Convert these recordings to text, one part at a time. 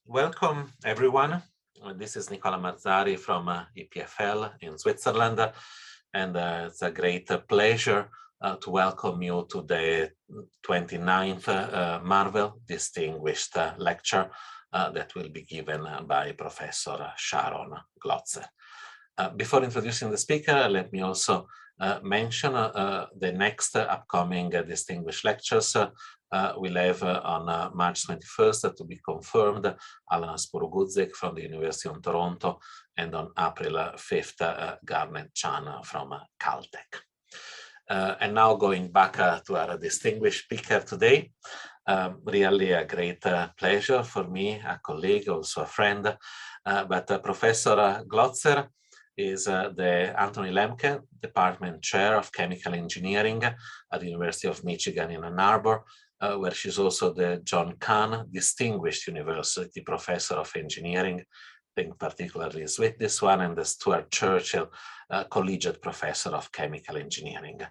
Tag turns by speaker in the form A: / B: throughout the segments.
A: Welcome, everyone. This is Nicola Marzari from EPFL in Switzerland, and it's a great pleasure to welcome you to the 29th Marvel Distinguished Lecture that will be given by Professor Sharon Glotzer. Before introducing the speaker, let me also mention the next upcoming distinguished lectures. We'll have on March 21st to be confirmed Alan Spurugudzik from the University of Toronto, and on April 5th Garnet Chan from Caltech. And now going back to our distinguished speaker today, really a great pleasure for me, a colleague, also a friend, but Professor Glotzer is the Anthony Lemke Department Chair of Chemical Engineering at the University of Michigan in Ann Arbor, where she's also the John Kahn Distinguished University Professor of Engineering, I think particularly is with this one, and the Stuart Churchill Collegiate Professor of Chemical Engineering,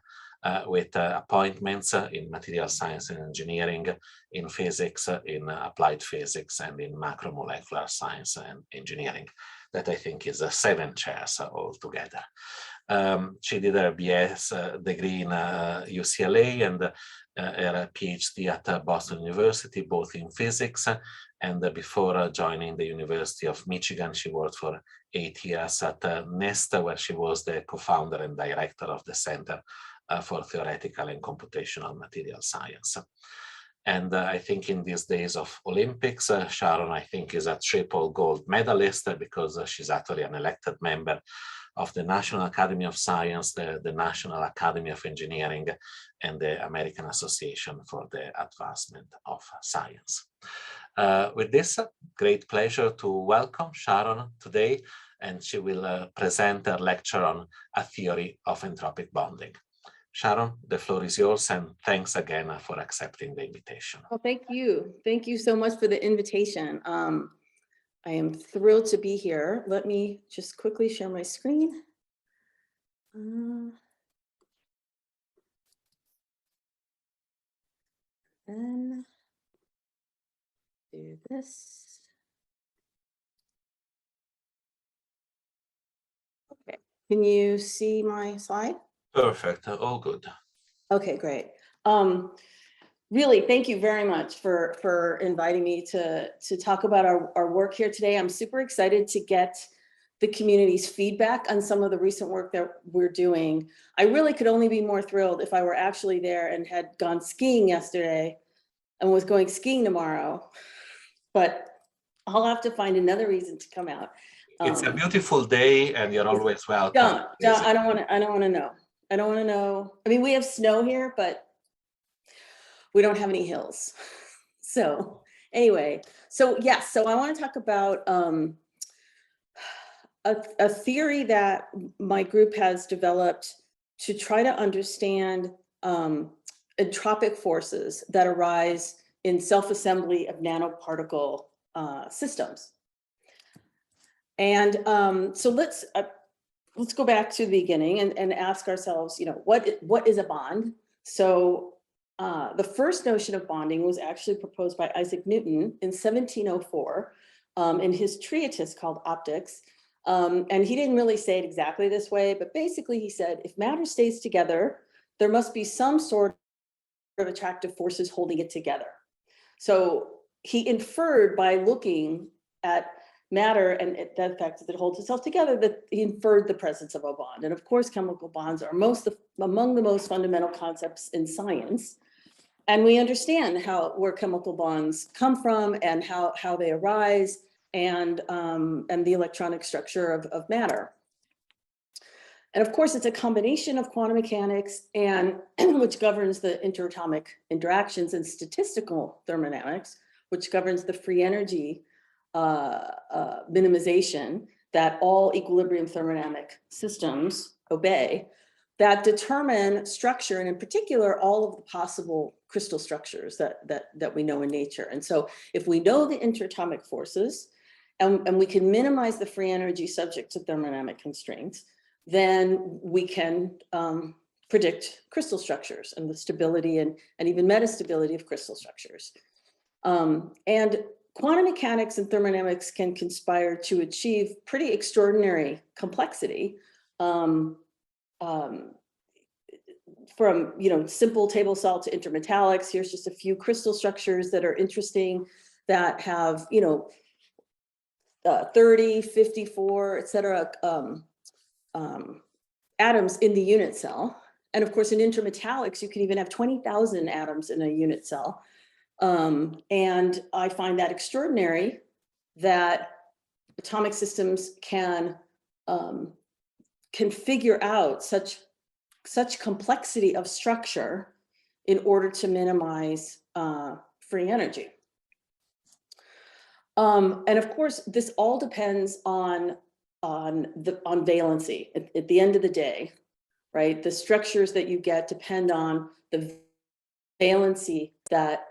A: with appointments in material science and engineering, in physics, in applied physics, and in macromolecular science and engineering. That I think is 7 chairs altogether. She did her BS degree in UCLA and her PhD at Boston University, both in physics, and before joining the University of Michigan, she worked for 8 years at NIST, where she was the co-founder and director of the Center for Theoretical and Computational Material Science. And I think in these days of Olympics, Sharon, I think, is a triple gold medalist because she's actually an elected member of the National Academy of Science, the National Academy of Engineering, and the American Association for the Advancement of Science. With this, great pleasure to welcome Sharon today, and she will present her lecture on a theory of entropic bonding. Sharon, the floor is yours, and thanks again for accepting the invitation.
B: Well, thank you. Thank you so much for the invitation. I am thrilled to be here. Let me just quickly share my screen. Then do this. Okay, can you see my slide?
A: Perfect, all good.
B: Okay, great. Really, thank you very much for inviting me to talk about our work here today. I'm super excited to get the community's feedback on some of the recent work that we're doing. I really could only be more thrilled if I were actually there and had gone skiing yesterday and was going skiing tomorrow, but I'll have to find another reason to come out.
A: It's a beautiful day and you're always welcome.
B: I don't want to know. I don't want to know. I mean, we have snow here, but we don't have any hills. So anyway, so yes, so I want to talk about a theory that my group has developed to try to understand entropic forces that arise in self-assembly of nanoparticle systems. And so let's go back to the beginning and ask ourselves, you know, what is a bond? So the first notion of bonding was actually proposed by Isaac Newton in 1704 in his treatise called Optics. And he didn't really say it exactly this way, but basically he said, if matter stays together, there must be some sort of attractive forces holding it together. So he inferred by looking at matter and the fact that it holds itself together, that he inferred the presence of a bond. And of course, chemical bonds are among the most fundamental concepts in science. And we understand where chemical bonds come from and how they arise, and the electronic structure of matter. And of course, it's a combination of quantum mechanics and which governs the interatomic interactions, and statistical thermodynamics, which governs the free energy minimization that all equilibrium thermodynamic systems obey, that determine structure, and in particular, all of the possible crystal structures that we know in nature. And so if we know the interatomic forces, and we can minimize the free energy subject to thermodynamic constraints, then we can predict crystal structures and the stability and even metastability of crystal structures. And quantum mechanics and thermodynamics can conspire to achieve pretty extraordinary complexity. From simple table salt to intermetallics. Here's just a few crystal structures that are interesting that have 30, 54, et cetera, atoms in the unit cell. And of course, in intermetallics, you can even have 20,000 atoms in a unit cell. And I find that extraordinary that atomic systems can figure out such complexity of structure in order to minimize free energy. And of course, this all depends on valency. At the end of the day, right? The structures that you get depend on the valency that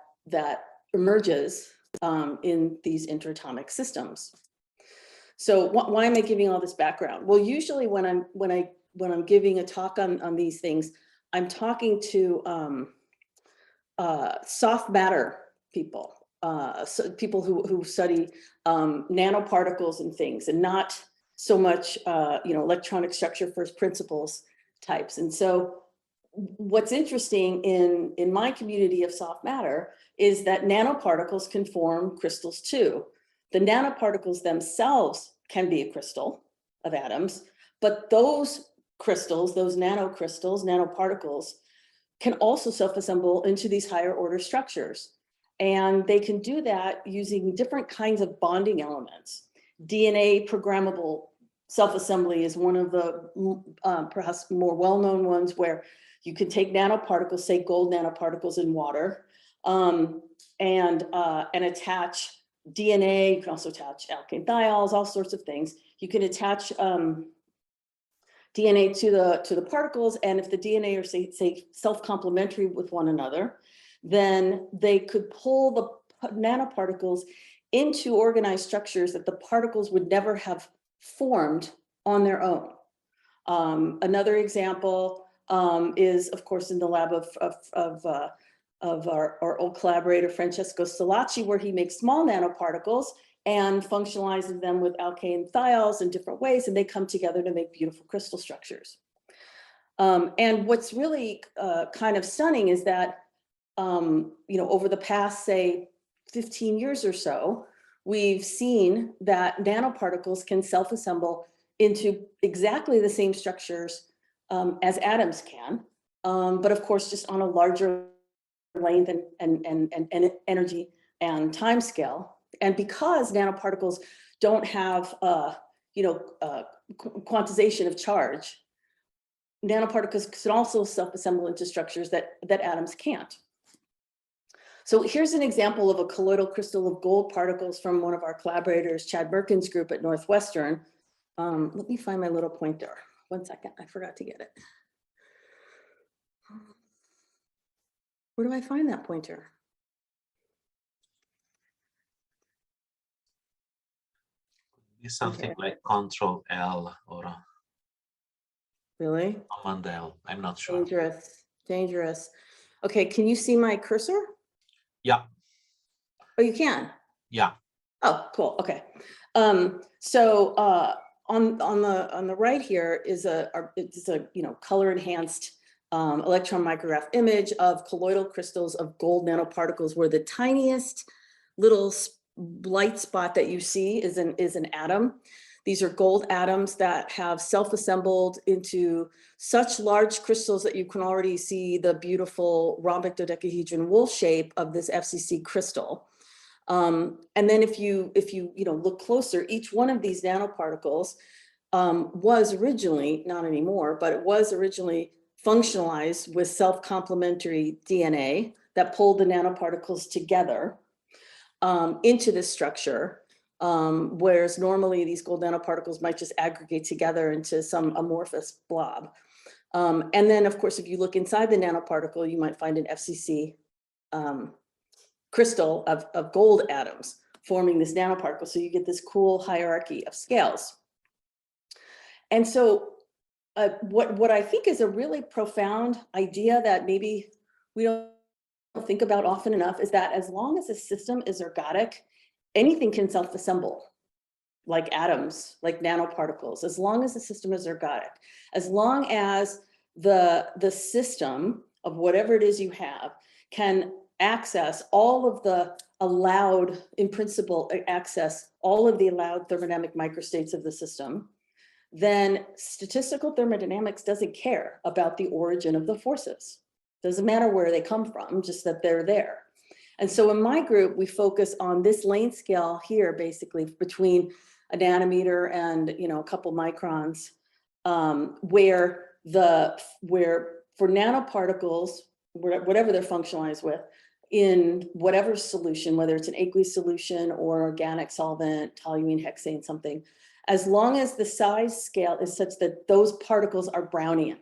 B: emerges in these interatomic systems. So why am I giving all this background? Well, usually when I'm giving a talk on these things, I'm talking to soft matter people, so people who study nanoparticles and things, and not so much electronic structure first principles types. And so what's interesting in my community of soft matter is that nanoparticles can form crystals too. The nanoparticles themselves can be a crystal of atoms, but those crystals, those nanocrystals, nanoparticles, can also self-assemble into these higher order structures. And they can do that using different kinds of bonding elements. DNA programmable self-assembly is one of the perhaps more well-known ones, where you can take nanoparticles, say gold nanoparticles in water, and attach DNA. You can also attach alkane thiols, all sorts of things. You can attach DNA to the particles, and if the DNA are say self-complementary with one another, then they could pull the nanoparticles into organized structures that the particles would never have formed on their own. Another example is, of course, in the lab of our old collaborator Francesco Stolacci, where he makes small nanoparticles and functionalizes them with alkane thiols in different ways, and they come together to make beautiful crystal structures. And what's really kind of stunning is that over the past, say, 15 years or so, we've seen that nanoparticles can self-assemble into exactly the same structures as atoms can, but of course, just on a larger length and energy and time scale. And because nanoparticles don't have quantization of charge, nanoparticles can also self-assemble into structures that atoms can't. So here's an example of a colloidal crystal of gold particles from one of our collaborators, Chad Merkin's group at Northwestern. Let me find my little pointer. 1 second, I forgot to get it. Where do I find that pointer?
A: It's something like Control L or
B: Really?
A: Command L. I'm not sure.
B: Dangerous. Okay, can you see my cursor?
A: Yeah.
B: Oh, you can?
A: Yeah.
B: Oh, cool. Okay. So on the right here is a color enhanced electron micrograph image of colloidal crystals of gold nanoparticles, where the tiniest little light spot that you see is an atom. These are gold atoms that have self-assembled into such large crystals that you can already see the beautiful rhombic dodecahedron wool shape of this FCC crystal. And then if you look closer, each one of these nanoparticles was originally, not anymore, but it was originally functionalized with self-complementary DNA that pulled the nanoparticles together into this structure, whereas normally these gold nanoparticles might just aggregate together into some amorphous blob. And then, of course, if you look inside the nanoparticle, you might find an FCC crystal of gold atoms forming this nanoparticle. So you get this cool hierarchy of scales. And so what I think is a really profound idea that maybe we don't think about often enough is that as long as a system is ergodic anything can self-assemble, like atoms, like nanoparticles, as long as the system is ergodic, as long as the system of whatever it is you have can access all of the allowed, in principle, access all of the allowed thermodynamic microstates of the system, then statistical thermodynamics doesn't care about the origin of the forces. Doesn't matter where they come from, just that they're there. And so in my group, we focus on this length scale here, basically between a nanometer and a couple microns, where for nanoparticles, whatever they're functionalized with, in whatever solution, whether it's an aqueous solution or organic solvent, toluene, hexane, something, as long as the size scale is such that those particles are Brownian,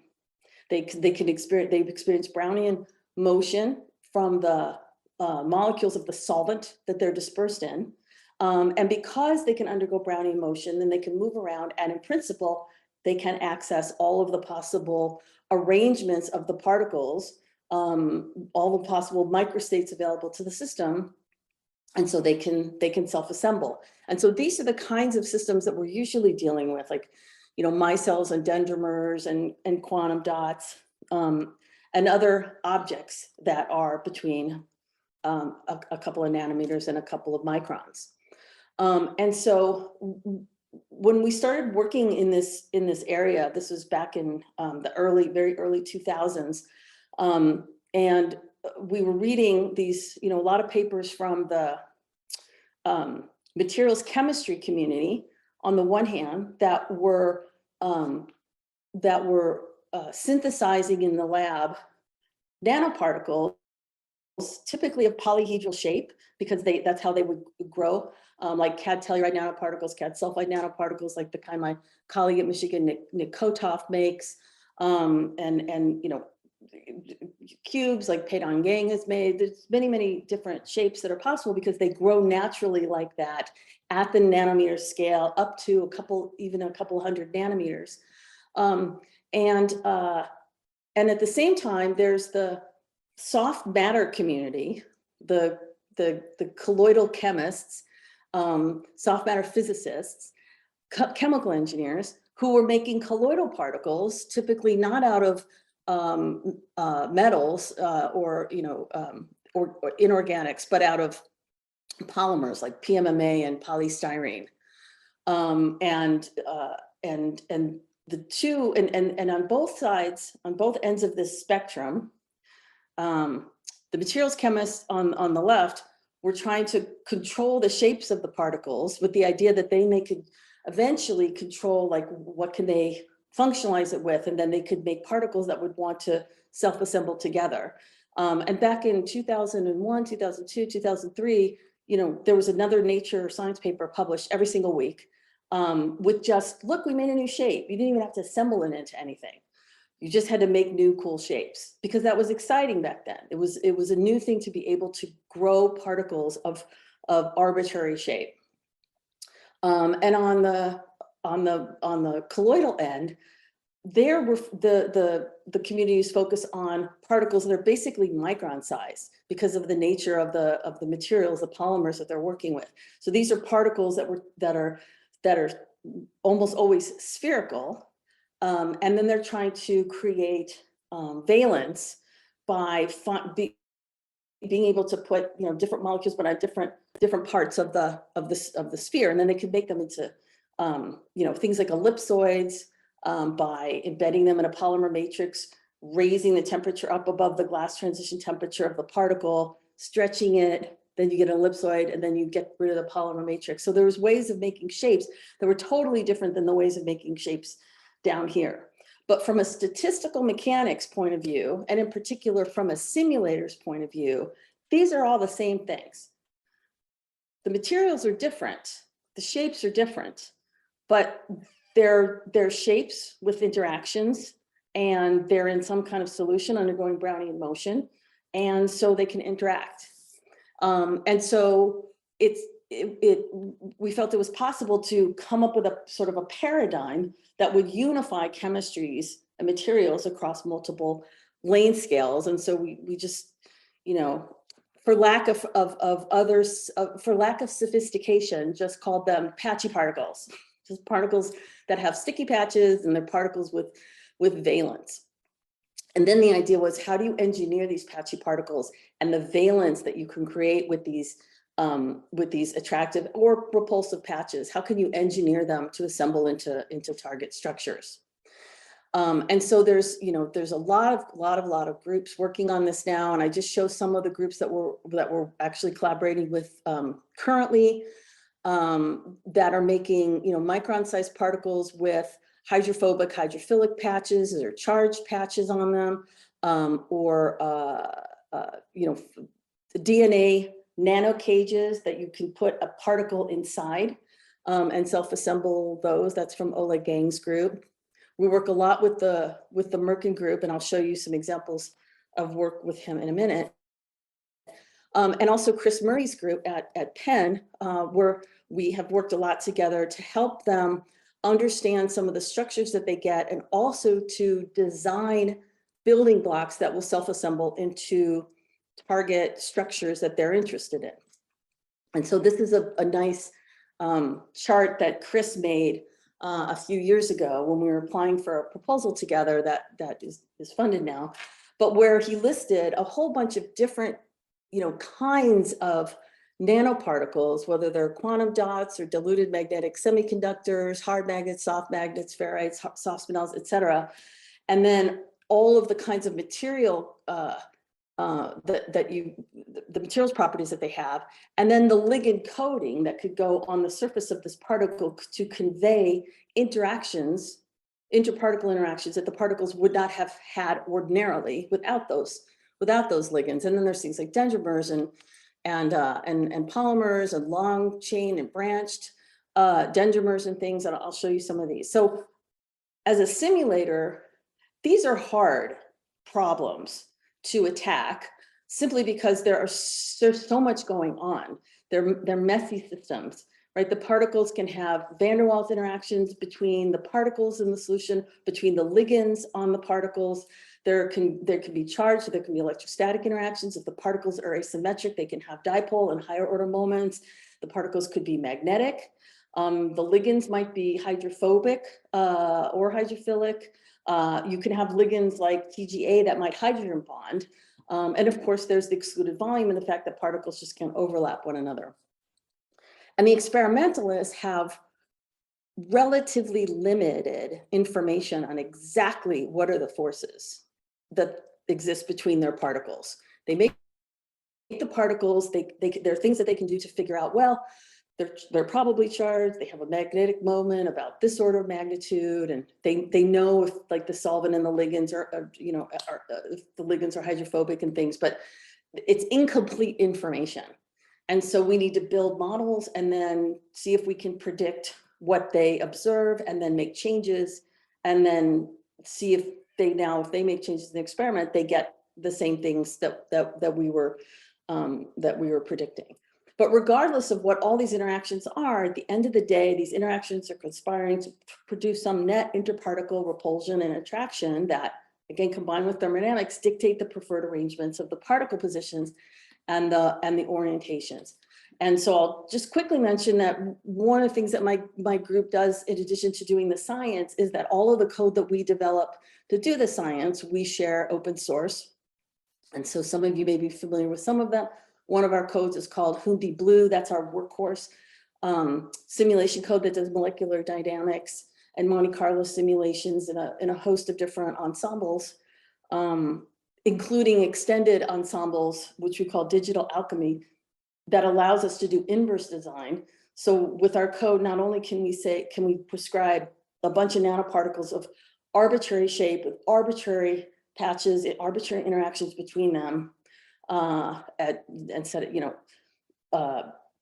B: they've experienced Brownian motion from the molecules of the solvent that they're dispersed in. And because they can undergo Brownian motion, then they can move around, and in principle, they can access all of the possible arrangements of the particles, all the possible microstates available to the system. And so they can self-assemble. And so these are the kinds of systems that we're usually dealing with, like, micelles and dendrimers and quantum dots, and other objects that are between a couple of nanometers and a couple of microns. And so when we started working in this area, this was back in the very early 2000s, and we were reading these, a lot of papers from the materials chemistry community, on the one hand, that were synthesizing in the lab nanoparticles, typically of polyhedral shape, because that's how they would grow, like CAD telluride nanoparticles, CAD sulfide nanoparticles, like the kind my colleague at Michigan, Nick Kotoff, makes, and cubes like Peidong Yang has made. There's many different shapes that are possible because they grow naturally like that at the nanometer scale, up to even a couple hundred nanometers. And at the same time, there's the soft matter community, the colloidal chemists, soft matter physicists, chemical engineers, who were making colloidal particles, typically not out of metals or inorganics, but out of polymers like PMMA and polystyrene. And the two, and on both sides, on both ends of this spectrum, the materials chemists on the left were trying to control the shapes of the particles with the idea that they could eventually control, like, what can they functionalize it with, and then they could make particles that would want to self-assemble together. And back in 2001, 2002, 2003, there was another Nature science paper published every single week, with just, look, we made a new shape. You didn't even have to assemble it into anything. You just had to make new cool shapes, because that was exciting back then. It was a new thing to be able to grow particles of arbitrary shape. And on the colloidal end, there were the communities focus on particles that are basically micron size because of the nature of the materials, the polymers that they're working with. So these are particles that are almost always spherical, and then they're trying to create valence by being able to put different molecules, but on different parts of the sphere, and then they could make them into things like ellipsoids, by embedding them in a polymer matrix, raising the temperature up above the glass transition temperature of the particle, stretching it, then you get an ellipsoid, and then you get rid of the polymer matrix. So there was ways of making shapes that were totally different than the ways of making shapes down here. But from a statistical mechanics point of view, and in particular from a simulator's point of view, these are all the same things. The materials are different, the shapes are different, but they're shapes with interactions, and they're in some kind of solution undergoing Brownian motion, and so they can interact. And so we felt it was possible to come up with a sort of a paradigm that would unify chemistries and materials across multiple length scales. And so we just, for lack of others, for lack of sophistication, just called them patchy particles, just particles that have sticky patches and they're particles with valence. And then the idea was, how do you engineer these patchy particles and the valence that you can create with these attractive or repulsive patches? How can you engineer them to assemble into target structures? And so there's a lot of groups working on this now, and I just show some of the groups that we're actually collaborating with currently, that are making micron-sized particles with hydrophobic, hydrophilic patches or charged patches on them, or DNA nano cages that you can put a particle inside and self-assemble those. That's from Oleg Gang's group. We work a lot with the Merkin group, and I'll show you some examples of work with him in a minute. And also Chris Murray's group at Penn, where we have worked a lot together to help them understand some of the structures that they get, and also to design building blocks that will self-assemble into target structures that they're interested in. And so this is a nice chart that Chris made a few years ago when we were applying for a proposal together that is funded now, but where he listed a whole bunch of different kinds of nanoparticles, whether they're quantum dots or diluted magnetic semiconductors, hard magnets, soft magnets, ferrites, soft spinels, et cetera. And then all of the kinds of material the materials properties that they have, and then the ligand coding that could go on the surface of this particle to convey interactions, interparticle interactions that the particles would not have had ordinarily without those ligands. And then there's things like dendrimers and polymers and long chain and branched dendrimers and things, and I'll show you some of these. So as a simulator, these are hard problems to attack, simply because there's so much going on. They're messy systems, right? The particles can have van der Waals interactions between the particles in the solution, between the ligands on the particles. There can be charge, so there can be electrostatic interactions. If the particles are asymmetric, they can have dipole and higher order moments. The particles could be magnetic. The ligands might be hydrophobic or hydrophilic. You can have ligands like TGA that might hydrogen bond. And of course, there's the excluded volume and the fact that particles just can't overlap one another. And the experimentalists have relatively limited information on exactly what are the forces that exist between their particles. They make the particles, there are things that they can do to figure out, well, they're probably charged, they have a magnetic moment about this order of magnitude, and they know if like the solvent and the ligands are if the ligands are hydrophobic and things, but it's incomplete information. And so we need to build models and then see if we can predict what they observe, and then make changes, and then see if they make changes in the experiment, they get the same things that we were predicting. But regardless of what all these interactions are, at the end of the day, these interactions are conspiring to produce some net interparticle repulsion and attraction that, again, combined with thermodynamics, dictate the preferred arrangements of the particle positions and the orientations. And so I'll just quickly mention that one of the things that my group does, in addition to doing the science, is that all of the code that we develop to do the science, we share open source. And so some of you may be familiar with some of them. One of our codes is called Hundi Blue. That's our workhorse simulation code that does molecular dynamics and Monte Carlo simulations in a host of different ensembles, including extended ensembles, which we call digital alchemy, that allows us to do inverse design. So with our code, not only can we prescribe a bunch of nanoparticles of arbitrary shape with arbitrary patches, arbitrary interactions between them, and set it,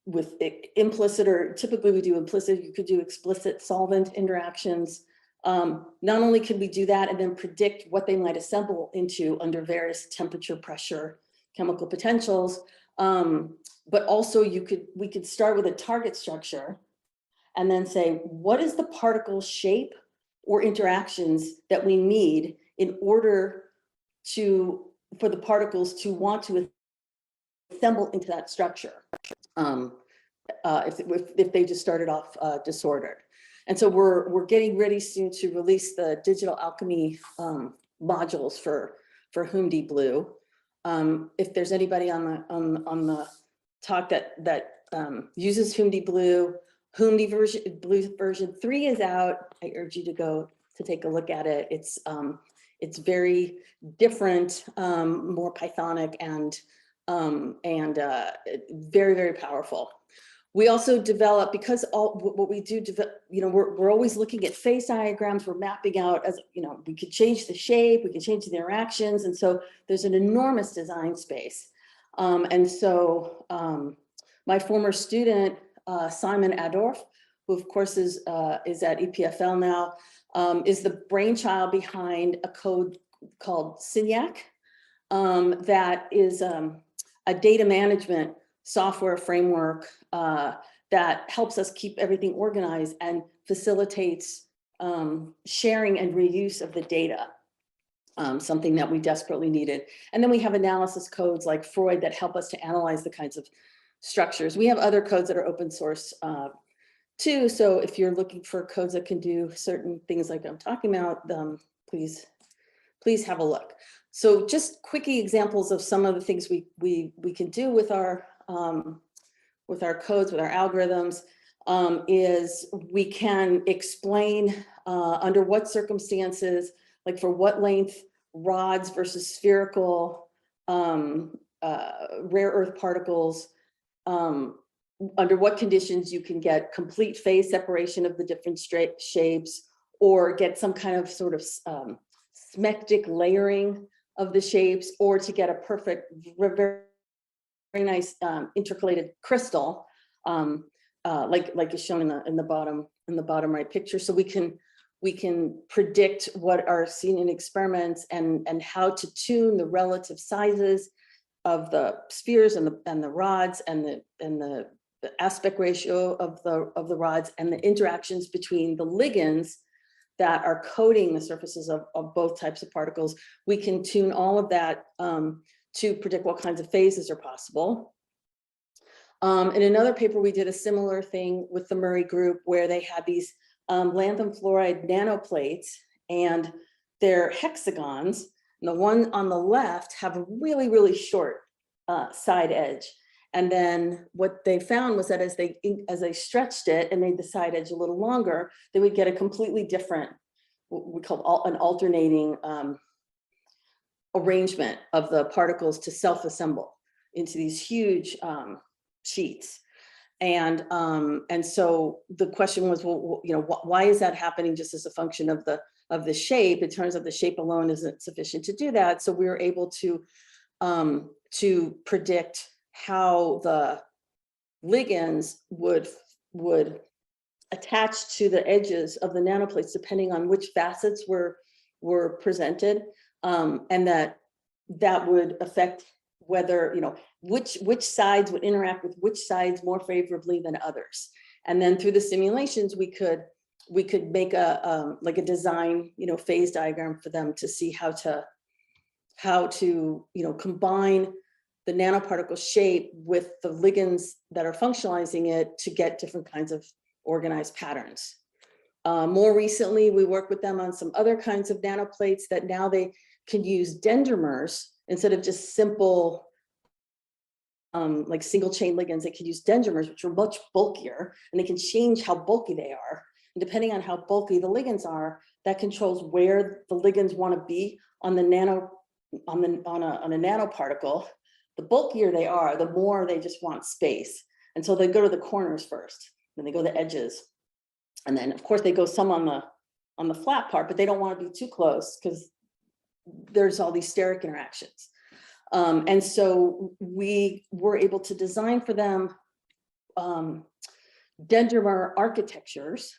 B: with implicit, or typically we do implicit, you could do explicit solvent interactions. Not only can we do that and then predict what they might assemble into under various temperature, pressure, chemical potentials, but also we could start with a target structure and then say, what is the particle shape or interactions that we need in order for the particles to want to assemble into that structure if they just started off disordered. And so we're getting ready soon to release the digital alchemy modules for HUMD Blue. If there's anybody on the talk that uses HUMD Blue, HUMD Blue version 3 is out. I urge you to go to take a look at it. It's very different, more Pythonic and very, very powerful. We also develop, because all what we do, we're always looking at phase diagrams. We're mapping out, as we could change the shape, we can change the interactions, and so there's an enormous design space. And so my former student Simon Adorf, who of course is at EPFL now, is the brainchild behind a code called SINYAC that is a data management software framework that helps us keep everything organized and facilitates sharing and reuse of the data, something that we desperately needed. And then we have analysis codes like Freud that help us to analyze the kinds of structures. We have other codes that are open source too. So if you're looking for codes that can do certain things like I'm talking about, please have a look. So just quickie examples of some of the things we can do with our codes, with our algorithms, is we can explain under what circumstances, like for what length rods versus spherical rare earth particles, under what conditions you can get complete phase separation of the different shapes, or get some kind of sort of smectic layering of the shapes, or to get a perfect, very nice intercalated crystal, like is shown in the bottom right picture. So we can predict what are seen in experiments and how to tune the relative sizes of the spheres and the rods and the aspect ratio of the rods and the interactions between the ligands that are coating the surfaces of both types of particles. We can tune all of that to predict what kinds of phases are possible. In another paper, we did a similar thing with the Murray group where they had these lanthanum fluoride nanoplates, and they're hexagons. And the one on the left have a really, really short side edge. And then what they found was that as they stretched it and made the side edge a little longer, they would get a completely different, what we call an alternating arrangement of the particles to self-assemble into these huge sheets. And so the question was, well, why is that happening just as a function of the shape? It turns out the shape alone isn't sufficient to do that. So we were able to predict how the ligands would attach to the edges of the nanoplates depending on which facets were presented, and that would affect whether which sides would interact with which sides more favorably than others. And then through the simulations, we could make a design phase diagram for them to see how to combine the nanoparticle shape with the ligands that are functionalizing it to get different kinds of organized patterns. More recently, we worked with them on some other kinds of nanoplates that now they can use dendrimers instead of just simple like single chain ligands. They can use dendrimers, which are much bulkier, and they can change how bulky they are. And depending on how bulky the ligands are, that controls where the ligands want to be on the on a nanoparticle. The bulkier they are, the more they just want space. And so they go to the corners first, then they go to the edges. And then of course they go some on the flat part, but they don't want to be too close because there's all these steric interactions. And so we were able to design for them dendrimer architectures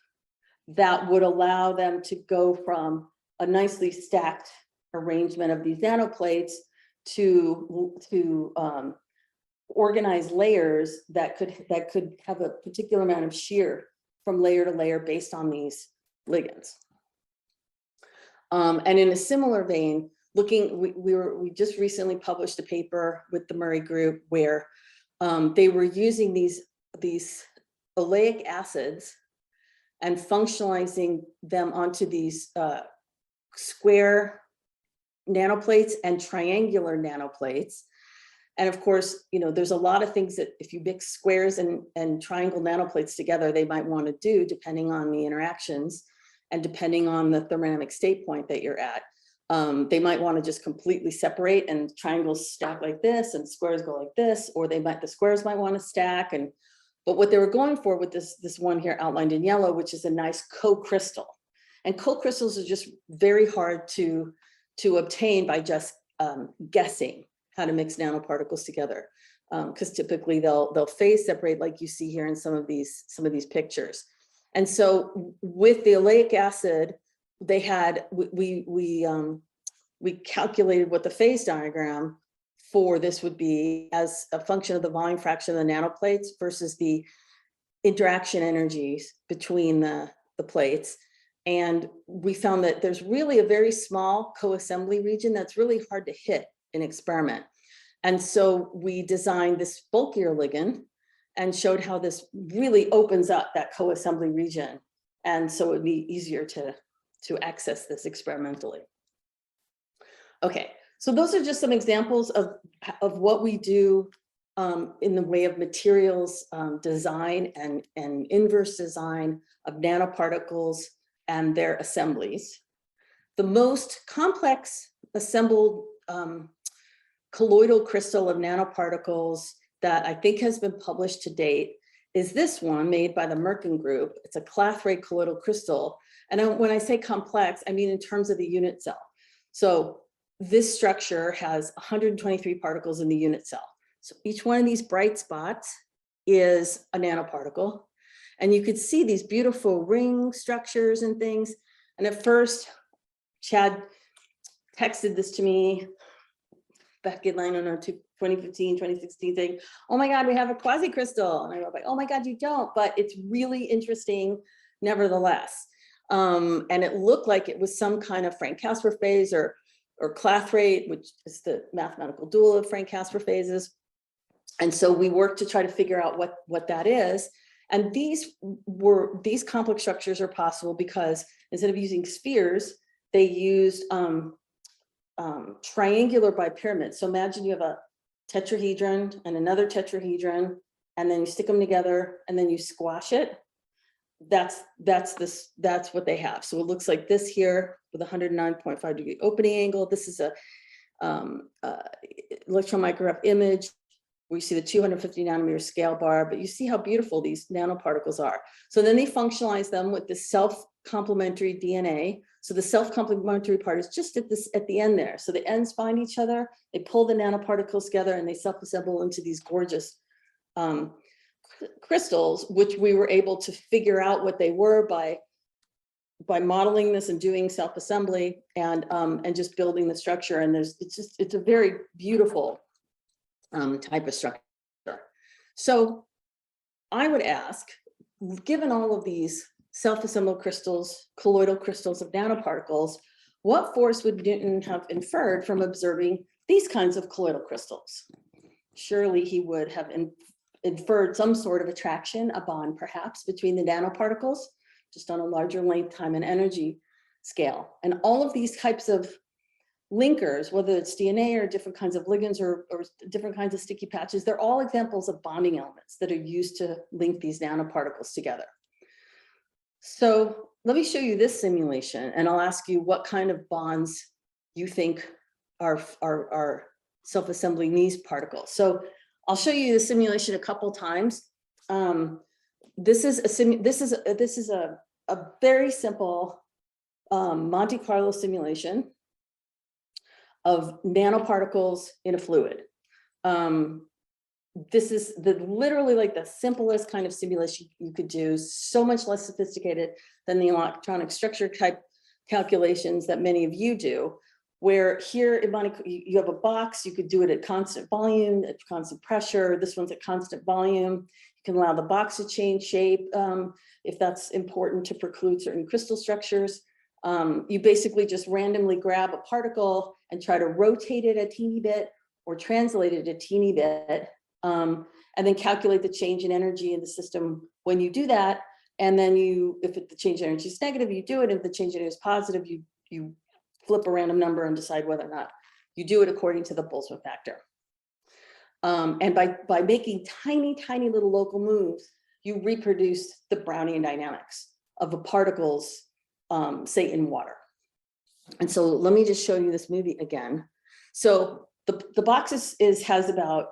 B: that would allow them to go from a nicely stacked arrangement of these nanoplates to organized layers that could have a particular amount of shear from layer to layer based on these ligands. And in a similar vein, we just recently published a paper with the Murray group where they were using these oleic acids and functionalizing them onto these square nanoplates and triangular nanoplates. And of course, there's a lot of things that if you mix squares and triangle nanoplates together, they might want to do depending on the interactions and depending on the thermodynamic state point that you're at. They might want to just completely separate and triangles stack like this and squares go like this, or the squares might want to stack. But what they were going for with this one here outlined in yellow, which is a nice co-crystal. And co-crystals are just very hard to obtain by just guessing how to mix nanoparticles together, because typically they'll phase separate like you see here in some of these pictures. And so with the oleic acid, they had we calculated what the phase diagram for this would be as a function of the volume fraction of the nanoplates versus the interaction energies between the plates. And we found that there's really a very small co-assembly region that's really hard to hit in experiment. And so we designed this bulkier ligand and showed how this really opens up that co-assembly region. And so it would be easier to access this experimentally. Okay, so those are just some examples of what we do in the way of materials design and inverse design of nanoparticles and their assemblies. The most complex assembled colloidal crystal of nanoparticles that I think has been published to date is this one made by the Merkin group. It's a clathrate colloidal crystal. And when I say complex, I mean in terms of the unit cell. So this structure has 123 particles in the unit cell. So each one of these bright spots is a nanoparticle. And you could see these beautiful ring structures and things. And at first, Chad texted this to me back in, I don't know, 2015, 2016, saying, oh my God, we have a quasi-crystal. And I wrote, oh my God, you don't, but it's really interesting nevertheless. And it looked like it was some kind of Frank-Caspar phase or clathrate, which is the mathematical dual of Frank-Caspar phases. And so we worked to try to figure out what that is. And these complex structures are possible because instead of using spheres, they used triangular bipyramids. So imagine you have a tetrahedron and another tetrahedron, and then you stick them together and then you squash it. That's what they have. So it looks like this here with a 109.5 degree opening angle. This is a electron micrograph image. We see the 250 nanometer scale bar, but you see how beautiful these nanoparticles are. So then they functionalize them with the self-complementary DNA. So the self-complementary part is just at the end there. So the ends find each other, they pull the nanoparticles together and they self-assemble into these gorgeous crystals, which we were able to figure out what they were by modeling this and doing self-assembly and just building the structure. And it's a very beautiful type of structure. So I would ask, given all of these self-assembled crystals, colloidal crystals of nanoparticles, what force would Newton have inferred from observing these kinds of colloidal crystals? Surely he would have inferred some sort of attraction, a bond perhaps, between the nanoparticles, just on a larger length, time, and energy scale. And all of these types of linkers, whether it's DNA or different kinds of ligands or different kinds of sticky patches, they're all examples of bonding elements that are used to link these nanoparticles together. So let me show you this simulation, and I'll ask you what kind of bonds you think are self-assembling these particles. So I'll show you the simulation a couple times. This is a very simple Monte Carlo simulation of nanoparticles in a fluid. This is literally like the simplest kind of simulation you could do, so much less sophisticated than the electronic structure type calculations that many of you do, where here in you have a box, you could do it at constant volume, at constant pressure. This one's at constant volume. You can allow the box to change shape if that's important to preclude certain crystal structures. You basically just randomly grab a particle and try to rotate it a teeny bit or translate it a teeny bit, and then calculate the change in energy in the system when you do that. And then if the change in energy is negative, you do it. If the change in energy is positive, you flip a random number and decide whether or not you do it according to the Boltzmann factor. And by making tiny, tiny little local moves, you reproduce the Brownian dynamics of the particles, say in water. And so let me just show you this movie again. So the box has about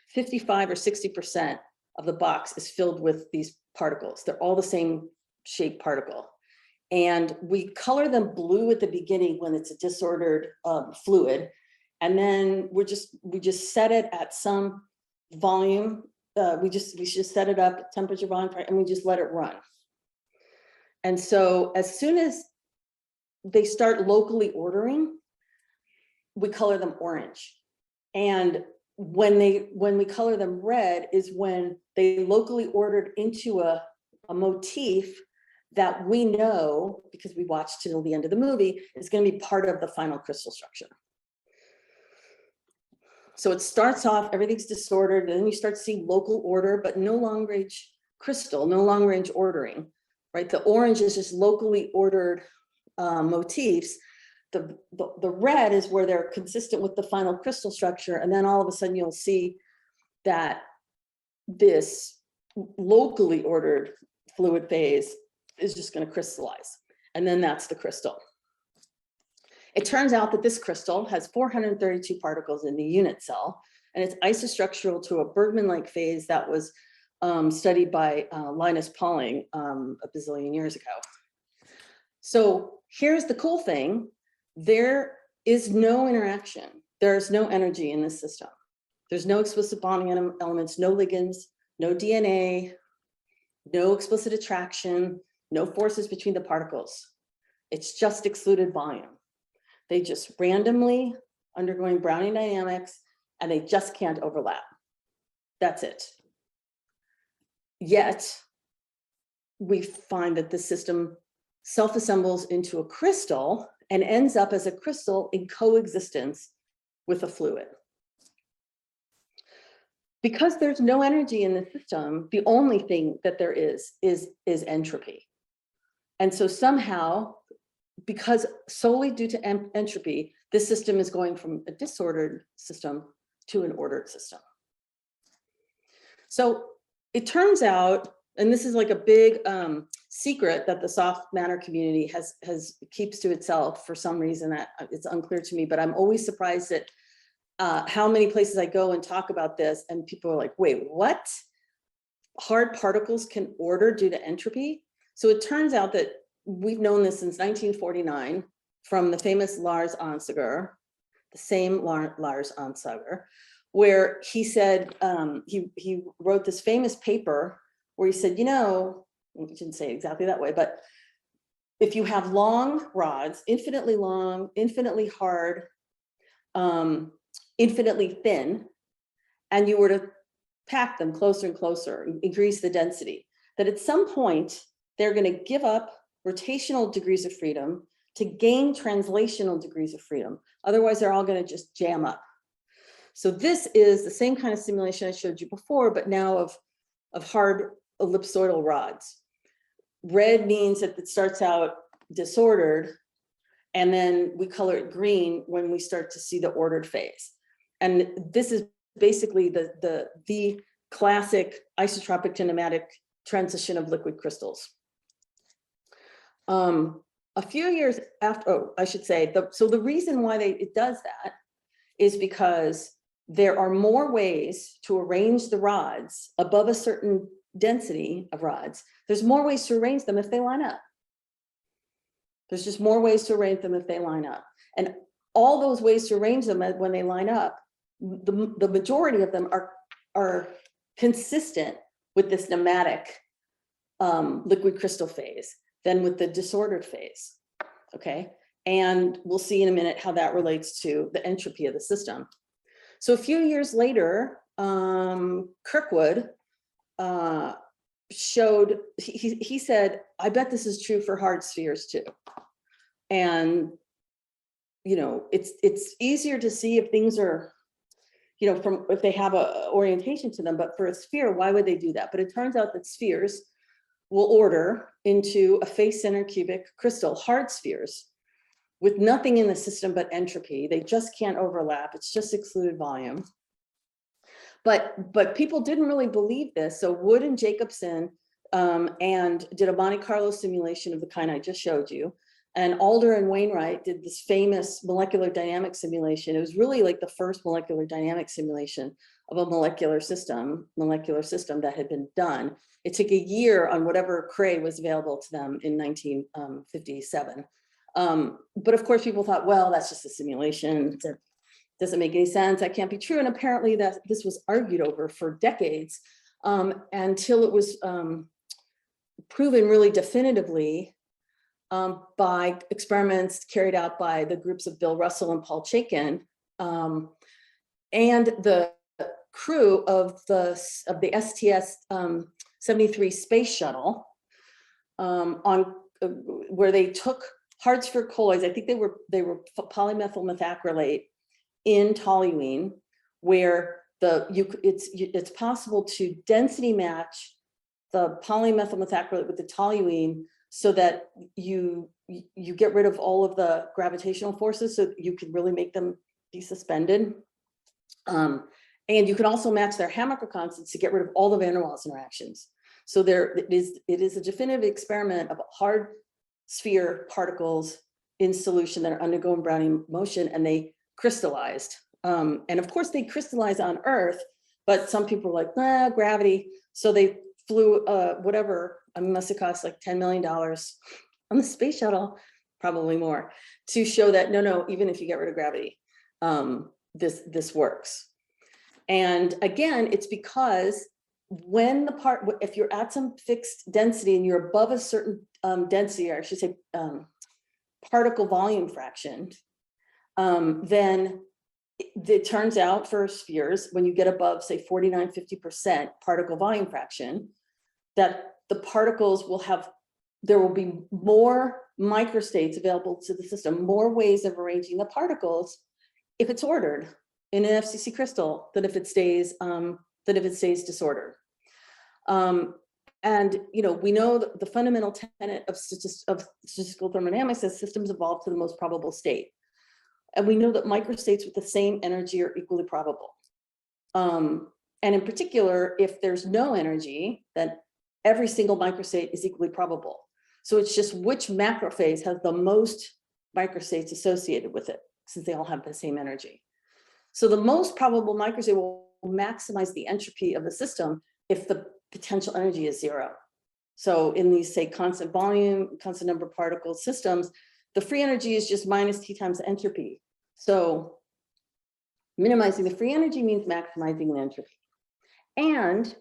B: 55 or 60% of the box is filled with these particles. They're all the same shape particle. And we color them blue at the beginning when it's a disordered fluid. And then we just set it at some volume. We just set it up at temperature, volume, and we just let it run. And so as soon as they start locally ordering, we color them orange. And when we color them red is when they locally ordered into a motif that we know, because we watched till the end of the movie, is going to be part of the final crystal structure. So it starts off, everything's disordered, and then you start seeing local order, but no long range crystal, no long range ordering, right? The orange is just locally ordered motifs. The red is where they're consistent with the final crystal structure. And then all of a sudden you'll see that this locally ordered fluid phase is just going to crystallize. And then that's the crystal. It turns out that this crystal has 432 particles in the unit cell, and it's isostructural to a Bergman-like phase that was studied by Linus Pauling a bazillion years ago. So here's the cool thing. There is no interaction. There's no energy in this system. There's no explicit bonding elements, no ligands, no DNA, no explicit attraction, no forces between the particles. It's just excluded volume. They just randomly undergoing Brownian dynamics, and they just can't overlap. That's it. Yet, we find that the system self-assembles into a crystal and ends up as a crystal in coexistence with a fluid. Because there's no energy in the system, the only thing that there is entropy. And so somehow, because solely due to entropy, this system is going from a disordered system to an ordered system. So it turns out, and this is like a big secret that the soft matter community keeps to itself for some reason that it's unclear to me, but I'm always surprised at how many places I go and talk about this, and people are like, wait, what? Hard particles can order due to entropy? So it turns out that we've known this since 1949 from the famous Lars Onsager, the same Lars Onsager, where he said, he wrote this famous paper where he said, you know, he didn't say it exactly that way, but if you have long rods, infinitely long, infinitely hard, infinitely thin, and you were to pack them closer and closer, increase the density, that at some point they're going to give up rotational degrees of freedom to gain translational degrees of freedom. Otherwise, they're all going to just jam up. So this is the same kind of simulation I showed you before, but now of hard ellipsoidal rods. Red means that it starts out disordered, and then we color it green when we start to see the ordered phase. And this is basically the classic isotropic to nematic transition of liquid crystals. A few years after, I should say, so the reason why it does that is because there are more ways to arrange the rods above a certain density of rods. There's more ways to arrange them if they line up. There's just more ways to arrange them if they line up. And all those ways to arrange them when they line up, the majority of them are consistent with this nematic liquid crystal phase than with the disordered phase, okay? And we'll see in a minute how that relates to the entropy of the system. So a few years later, Kirkwood showed, he said, I bet this is true for hard spheres too. And, you know, it's easier to see if things are, you know, from if they have a orientation to them, but for a sphere, why would they do that? But it turns out that spheres will order into a face-centered cubic crystal, hard spheres, with nothing in the system but entropy. They just can't overlap. It's just excluded volume. But people didn't really believe this. So Wood and Jacobson and did a Monte Carlo simulation of the kind I just showed you. And Alder and Wainwright did this famous molecular dynamic simulation. It was really like the first molecular dynamic simulation of a molecular system that had been done. It took a year on whatever cray was available to them in 1957. But of course, people thought, well, that's just a simulation. It doesn't make any sense. That can't be true. And apparently that this was argued over for decades until it was proven really definitively by experiments carried out by the groups of Bill Russell and Paul Chaikin, and the crew of the STS-73 space shuttle, where they took hard sphere colloids. I think they were polymethyl methacrylate in toluene, where it's possible to density match the polymethyl methacrylate with the toluene, so that you get rid of all of the gravitational forces, so that you can really make them be suspended. And you can also match their Hamaker constants to get rid of all the van der Waals interactions. So it is a definitive experiment of hard sphere particles in solution that are undergoing Brownian motion, and they crystallized. And of course they crystallize on Earth, but some people were like, nah, gravity. So they flew whatever, it must have cost like $10 million on the space shuttle, probably more, to show that no, even if you get rid of gravity, this works. And again, it's because when if you're at some fixed density and you're above a certain density, or I should say particle volume fraction, then it turns out for spheres, when you get above, say, 49–50% particle volume fraction, that the particles there will be more microstates available to the system, more ways of arranging the particles if it's ordered in an FCC crystal than if it stays disordered. And you know, we know that the fundamental tenet of statistical thermodynamics is systems evolve to the most probable state. And we know that microstates with the same energy are equally probable. And in particular, if there's no energy, then every single microstate is equally probable. So it's just which macrophase has the most microstates associated with it, since they all have the same energy. So the most probable microstate will maximize the entropy of the system if the potential energy is zero. So in these, say, constant volume, constant number of particles systems, the free energy is just minus T times the entropy. So minimizing the free energy means maximizing the entropy. And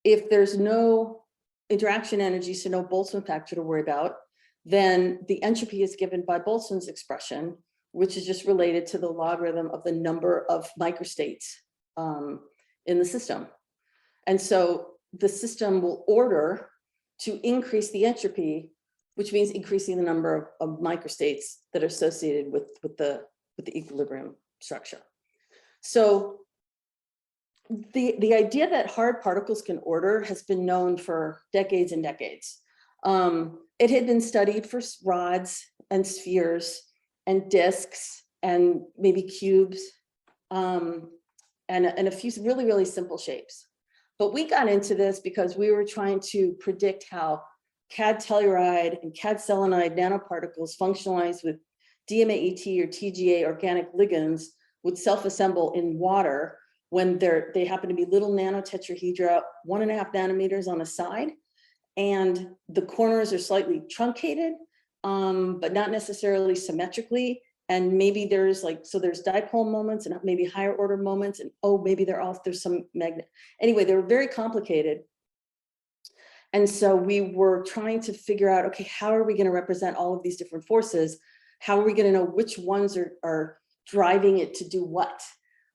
B: if there's no interaction energy, so no Boltzmann factor to worry about, then the entropy is given by Boltzmann's expression, which is just related to the logarithm of the number of microstates in the system. And so the system will order to increase the entropy, which means increasing the number of microstates that are associated with the equilibrium structure. So the idea that hard particles can order has been known for decades and decades. It had been studied for rods and spheres and disks and maybe cubes and a few really, really simple shapes. But we got into this because we were trying to predict how CAD telluride and CAD selenide nanoparticles functionalize with DMAET or TGA organic ligands would self-assemble in water when they happen to be little nanotetrahedra, 1.5 nanometers on a side, and the corners are slightly truncated, but not necessarily symmetrically. And maybe there's there's dipole moments and maybe higher order moments, and maybe there's some magnet. Anyway, they were very complicated. And so we were trying to figure out, okay, how are we going to represent all of these different forces? How are we going to know which ones are driving it to do what?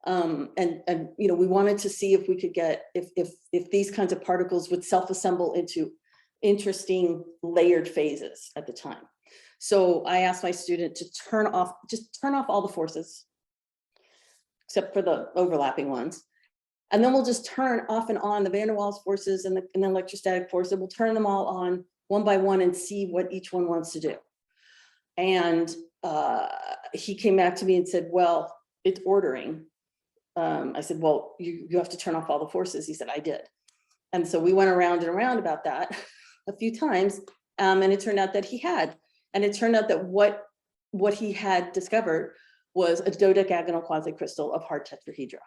B: And you know, we wanted to see if we could get, if these kinds of particles would self-assemble into interesting layered phases at the time. So I asked my student to just turn off all the forces, except for the overlapping ones. And then we'll just turn off and on the van der Waals forces and the electrostatic force, and we'll turn them all on one by one and see what each one wants to do. And he came back to me and said, well, it's ordering. I said, well, you have to turn off all the forces. He said, I did. And so we went around and around about that a few times. And it turned out that he had. And it turned out that what he had discovered was a dodecagonal quasicrystal of hard tetrahedra.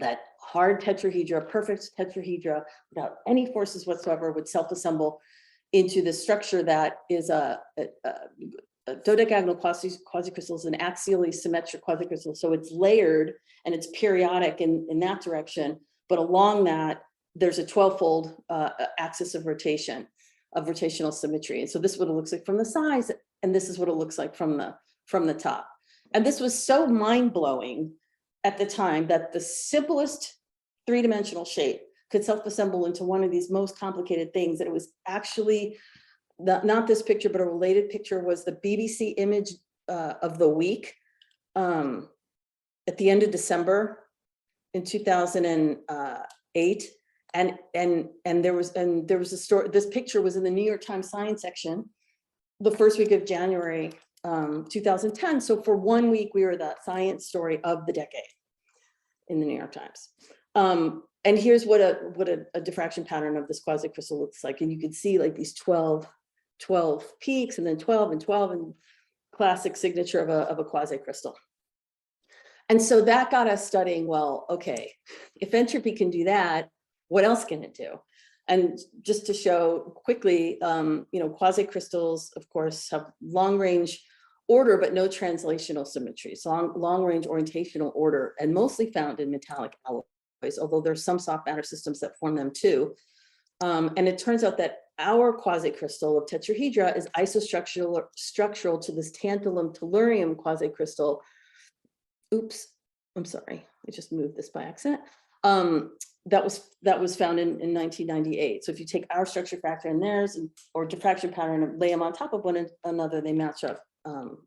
B: That hard tetrahedra, perfect tetrahedra, without any forces whatsoever, would self-assemble into this structure that is a dodecagonal quasicrystal is an axially symmetric quasicrystal. So it's layered and it's periodic in that direction, but along that, there's a 12-fold axis of rotation, of rotational symmetry. And so this is what it looks like from the sides, and this is what it looks like from the top. And this was so mind-blowing at the time that the simplest three-dimensional shape could self-assemble into one of these most complicated things. That it was actually not this picture, but a related picture was the BBC image of the week at the end of December in 2008. And there was a story. This picture was in the New York Times Science section the first week of January 2010. So for 1 week, we were the science story of the decade in the New York Times. And here's what a diffraction pattern of this quasicrystal looks like. And you can see like these 12 peaks, and then 12 and 12, and classic signature of a quasicrystal. And so that got us studying, well, okay, if entropy can do that, what else can it do? And just to show quickly, you know, quasicrystals, of course, have long range order, but no translational symmetry. So long range orientational order, and mostly found in metallic alloys, although there's some soft matter systems that form them too. And it turns out that our quasicrystal of tetrahedra is isostructural to this tantalum tellurium quasicrystal. Oops, I'm sorry, I just moved this by accident. That was found in 1998. So if you take our structure factor and theirs, or diffraction pattern, and lay them on top of one another, they match up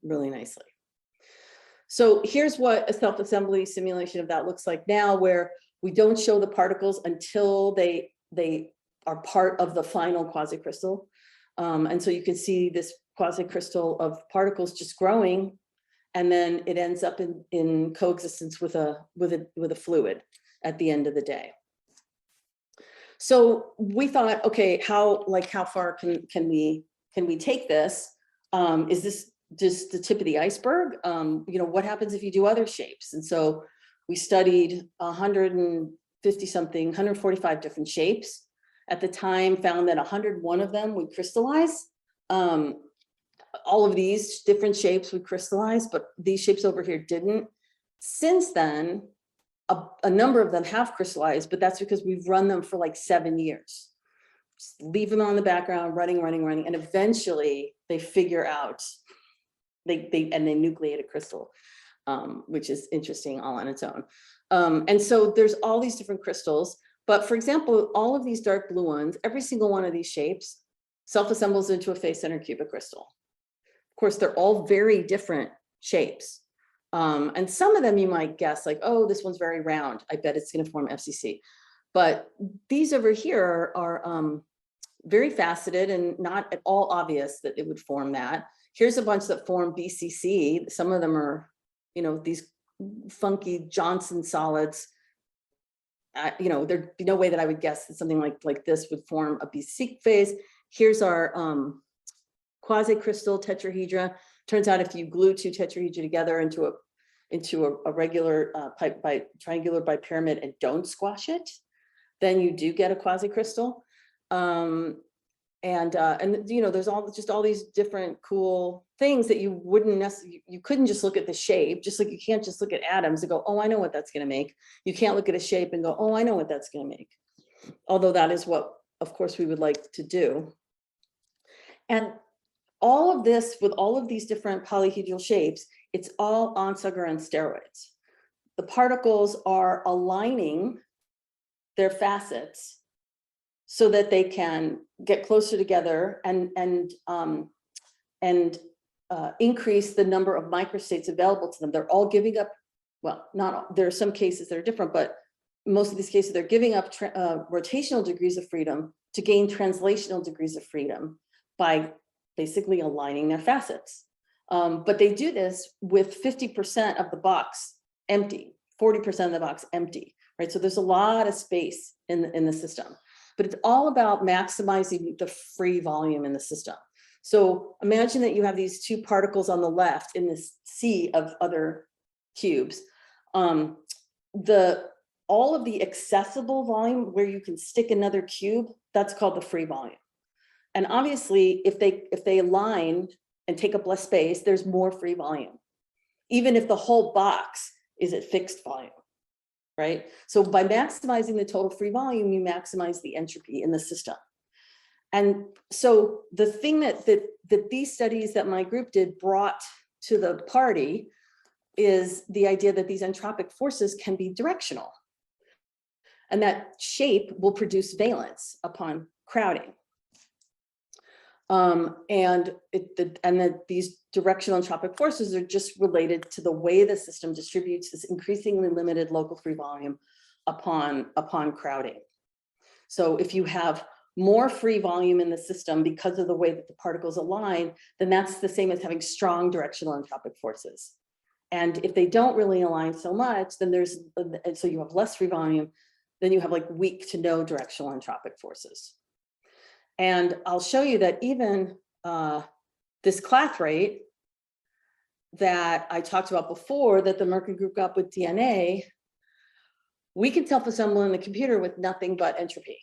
B: really nicely. So here's what a self-assembly simulation of that looks like now, where we don't show the particles until they are part of the final quasicrystal. And so you can see this quasicrystal of particles just growing, and then it ends up in coexistence with a fluid at the end of the day. So we thought, okay, how far can we take this? Is this just the tip of the iceberg? You know, what happens if you do other shapes? And so we studied 145 different shapes. At the time, found that 101 of them would crystallize. All of these different shapes would crystallize, but these shapes over here didn't. Since then, a number of them have crystallized, but that's because we've run them for like 7 years. Just leave them on the background, running, and eventually they figure out, they nucleate a crystal, which is interesting all on its own. And so there's all these different crystals, but for example, all of these dark blue ones, every single one of these shapes self-assembles into a face-centered cubic crystal. Of course, they're all very different shapes. And some of them you might guess like, oh, this one's very round, I bet it's going to form FCC. But these over here are very faceted and not at all obvious that it would form that. Here's a bunch that form BCC. Some of them are, you know, these funky Johnson solids. You know, there'd be no way that I would guess that something like this would form a BCC phase. Here's our quasicrystal tetrahedra. Turns out if you glue two tetrahedra together into a regular triangular bipyramid and don't squash it, then you do get a quasicrystal. And you know, there's all these different cool things that you wouldn't necessarily, you couldn't just look at the shape, just like you can't just look at atoms and go, oh, I know what that's going to make. You can't look at a shape and go, oh, I know what that's going to make. Although that is what, of course, we would like to do. And all of this, with all of these different polyhedral shapes, it's all Onsager on steroids. the particles are aligning their facets so that they can get closer together and increase the number of microstates available to them. They're all giving up, well, not all, there are some cases that are different, but most of these cases, they're giving up rotational degrees of freedom to gain translational degrees of freedom by basically aligning their facets. But they do this with 50% of the box empty, 40% of the box empty, right? So there's a lot of space in the system, but it's all about maximizing the free volume in the system. So imagine that you have these two particles on the left in this sea of other cubes. All of the accessible volume where you can stick another cube, that's called the free volume. And obviously, if they align and take up less space, there's more free volume, even if the whole box is at fixed volume, right? So by maximizing the total free volume, you maximize the entropy in the system. And so the thing that these studies that my group did brought to the party is the idea that these entropic forces can be directional, and that shape will produce valence upon crowding. And that these directional entropic forces are just related to the way the system distributes this increasingly limited local free volume upon crowding. So if you have more free volume in the system because of the way that the particles align, then that's the same as having strong directional entropic forces. And if they don't really align so much, then so you have less free volume, then you have like weak to no directional entropic forces. And I'll show you that even this clathrate that I talked about before, that the Merkin group got with DNA, we can self-assemble in the computer with nothing but entropy.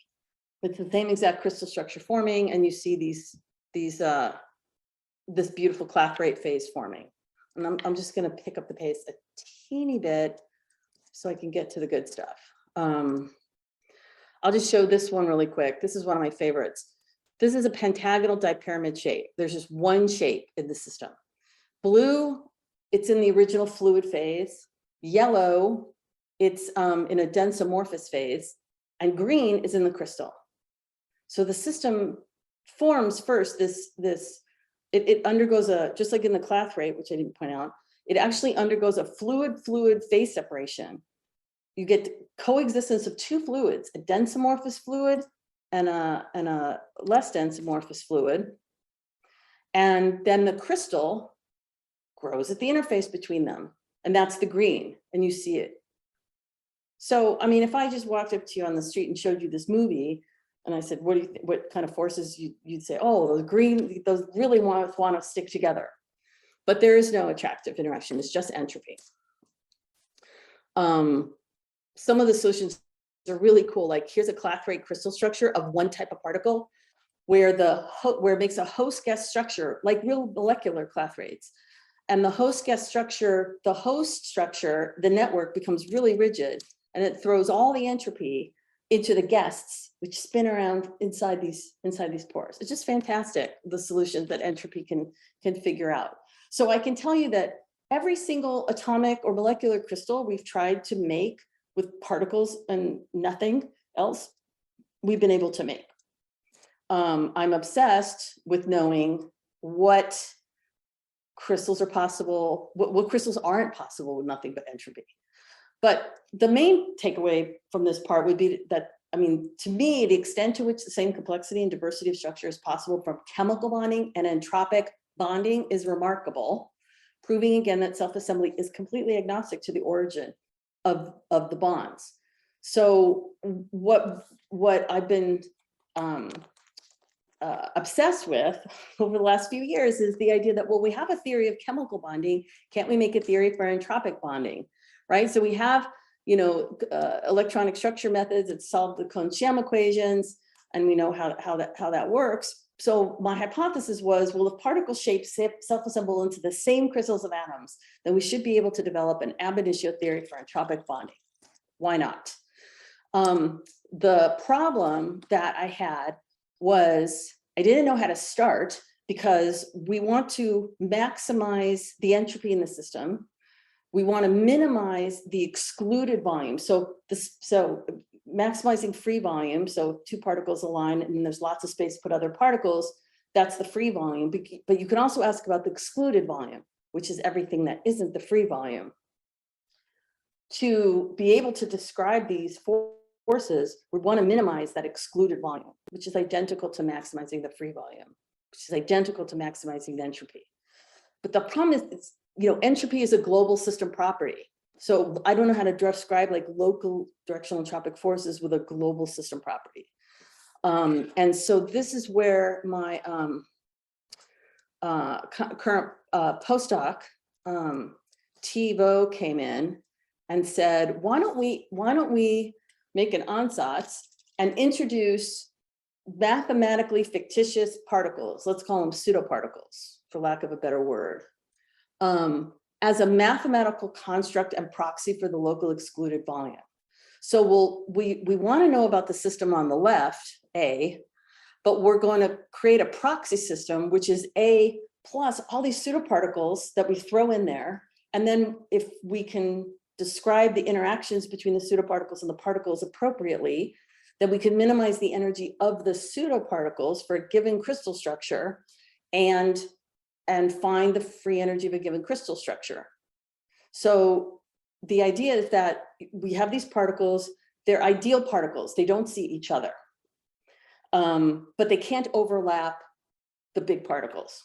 B: It's the same exact crystal structure forming, and you see this beautiful clathrate phase forming. And I'm just going to pick up the pace a teeny bit so I can get to the good stuff. I'll just show this one really quick. This is one of my favorites. This is a pentagonal dipyramid shape. There's just one shape in the system. Blue, it's in the original fluid phase. Yellow, it's in a dense amorphous phase. And green is in the crystal. So the system forms first it undergoes just like in the clathrate, which I didn't point out, it actually undergoes a fluid-fluid phase separation. You get coexistence of two fluids, a dense amorphous fluid and a less dense amorphous fluid. And then the crystal grows at the interface between them. And that's the green, and you see it. So, I mean, if I just walked up to you on the street and showed you this movie, and I said, what kind of forces you'd say, oh, those green, those really want to stick together. But there is no attractive interaction, it's just entropy. Some of the solutions are really cool. Like here's a clathrate crystal structure of one type of particle where it makes a host guest structure, like real molecular clathrates. And the host guest structure, the network becomes really rigid, and it throws all the entropy into the guests, which spin around inside these pores. It's just fantastic, the solutions that entropy can figure out. So I can tell you that every single atomic or molecular crystal we've tried to make with particles and nothing else, we've been able to make. I'm obsessed with knowing what crystals are possible, what crystals aren't possible with nothing but entropy. But the main takeaway from this part would be that, I mean, to me, the extent to which the same complexity and diversity of structure is possible from chemical bonding and entropic bonding is remarkable, proving again that self-assembly is completely agnostic to the origin of the bonds. So what I've been obsessed with over the last few years is the idea that, well, we have a theory of chemical bonding. Can't we make a theory for entropic bonding, right? So we have, electronic structure methods that solve the Kohn-Sham equations, and we know how that works. So my hypothesis was, well, if particle shapes self-assemble into the same crystals of atoms, then we should be able to develop an ab initio theory for entropic bonding. Why not? The problem that I had was I didn't know how to start, because we want to maximize the entropy in the system, we want to minimize the excluded volume. So maximizing free volume, so two particles align and there's lots of space to put other particles, that's the free volume. But you can also ask about the excluded volume, which is everything that isn't the free volume. To be able to describe these forces, we want to minimize that excluded volume, which is identical to maximizing the free volume, which is identical to maximizing the entropy. But the problem is, entropy is a global system property. So I don't know how to describe like local directional entropic forces with a global system property. And so this is where my current postdoc, T. Vo, came in and said, why don't we make an ansatz and introduce mathematically fictitious particles, let's call them pseudoparticles, for lack of a better word, as a mathematical construct and proxy for the local excluded volume. So we want to know about the system on the left, A, but we're going to create a proxy system, which is A plus all these pseudoparticles that we throw in there. And then if we can describe the interactions between the pseudoparticles and the particles appropriately, then we can minimize the energy of the pseudoparticles for a given crystal structure and find the free energy of a given crystal structure. So the idea is that we have these particles, they're ideal particles, they don't see each other, but they can't overlap the big particles.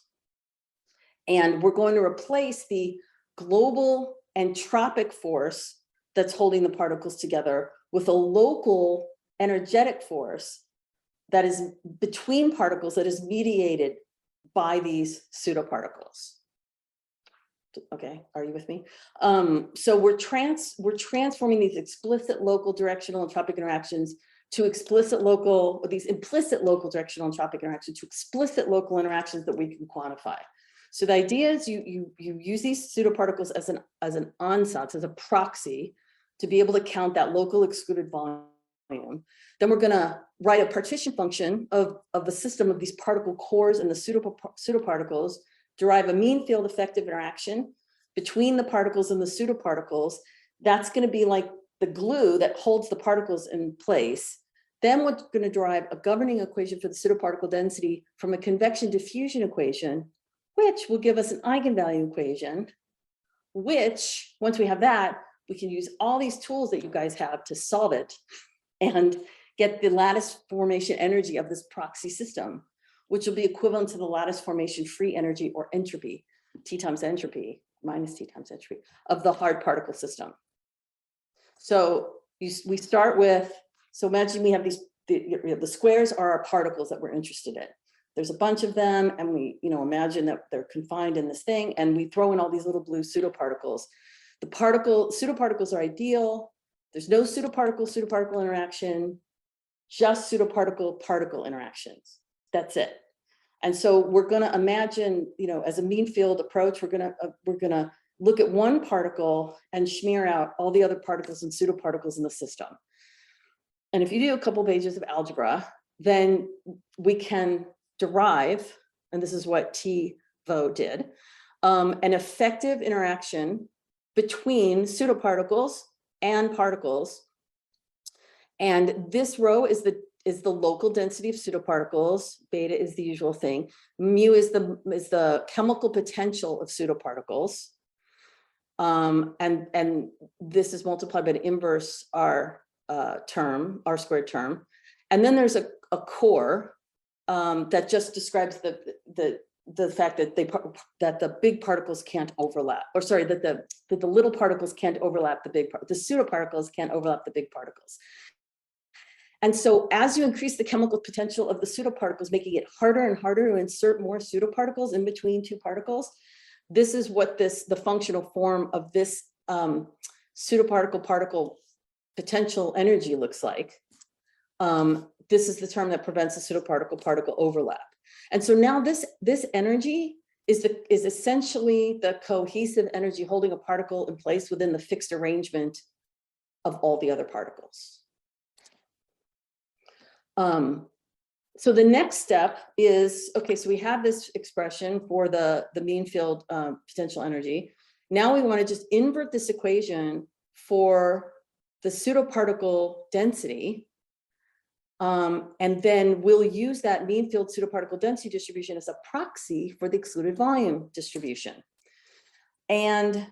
B: And we're going to replace the global entropic force that's holding the particles together with a local energetic force that is between particles that is mediated by these pseudoparticles. Okay, are you with me? So we're transforming these explicit local directional entropic interactions to these implicit local directional entropic interactions to explicit local interactions that we can quantify. So the idea is you use these pseudoparticles as an ansatz, as a proxy, to be able to count that local excluded volume. Then we're going to write a partition function of the system of these particle cores and the pseudoparticles, derive a mean field effective interaction between the particles and the pseudoparticles. That's going to be like the glue that holds the particles in place. Then we're going to derive a governing equation for the pseudoparticle density from a convection diffusion equation, which will give us an eigenvalue equation, which, once we have that, we can use all these tools that you guys have to solve it and get the lattice formation energy of this proxy system, which will be equivalent to the lattice formation free energy, or entropy, T times entropy, minus T times entropy, of the hard particle system. So we start with, so imagine we have these, the squares are our particles that we're interested in. There's a bunch of them, and we imagine that they're confined in this thing, and we throw in all these little blue pseudoparticles. The pseudoparticles are ideal. There's no pseudoparticle interaction, just pseudoparticle-particle interactions. That's it. And so we're going to imagine, as a mean field approach, we're going to look at one particle and smear out all the other particles and pseudoparticles in the system. And if you do a couple pages of algebra, then we can derive, and this is what T. Vo did, an effective interaction between pseudoparticles and particles. And this rho is the local density of pseudoparticles. Beta is the usual thing. Mu is the chemical potential of pseudoparticles. And this is multiplied by the inverse R squared term. And then there's a core that just describes the fact that the big particles can't overlap, or sorry, that the little particles can't overlap the pseudoparticles can't overlap the big particles. And so as you increase the chemical potential of the pseudoparticles, making it harder and harder to insert more pseudoparticles in between two particles, this is what the functional form of this pseudoparticle-particle potential energy looks like. This is the term that prevents the pseudoparticle-particle overlap. And so now this energy is essentially the cohesive energy holding a particle in place within the fixed arrangement of all the other particles. So the next step is, okay, so we have this expression for the mean field potential energy. Now we want to just invert this equation for the pseudoparticle density. And then we'll use that mean field pseudoparticle density distribution as a proxy for the excluded volume distribution. And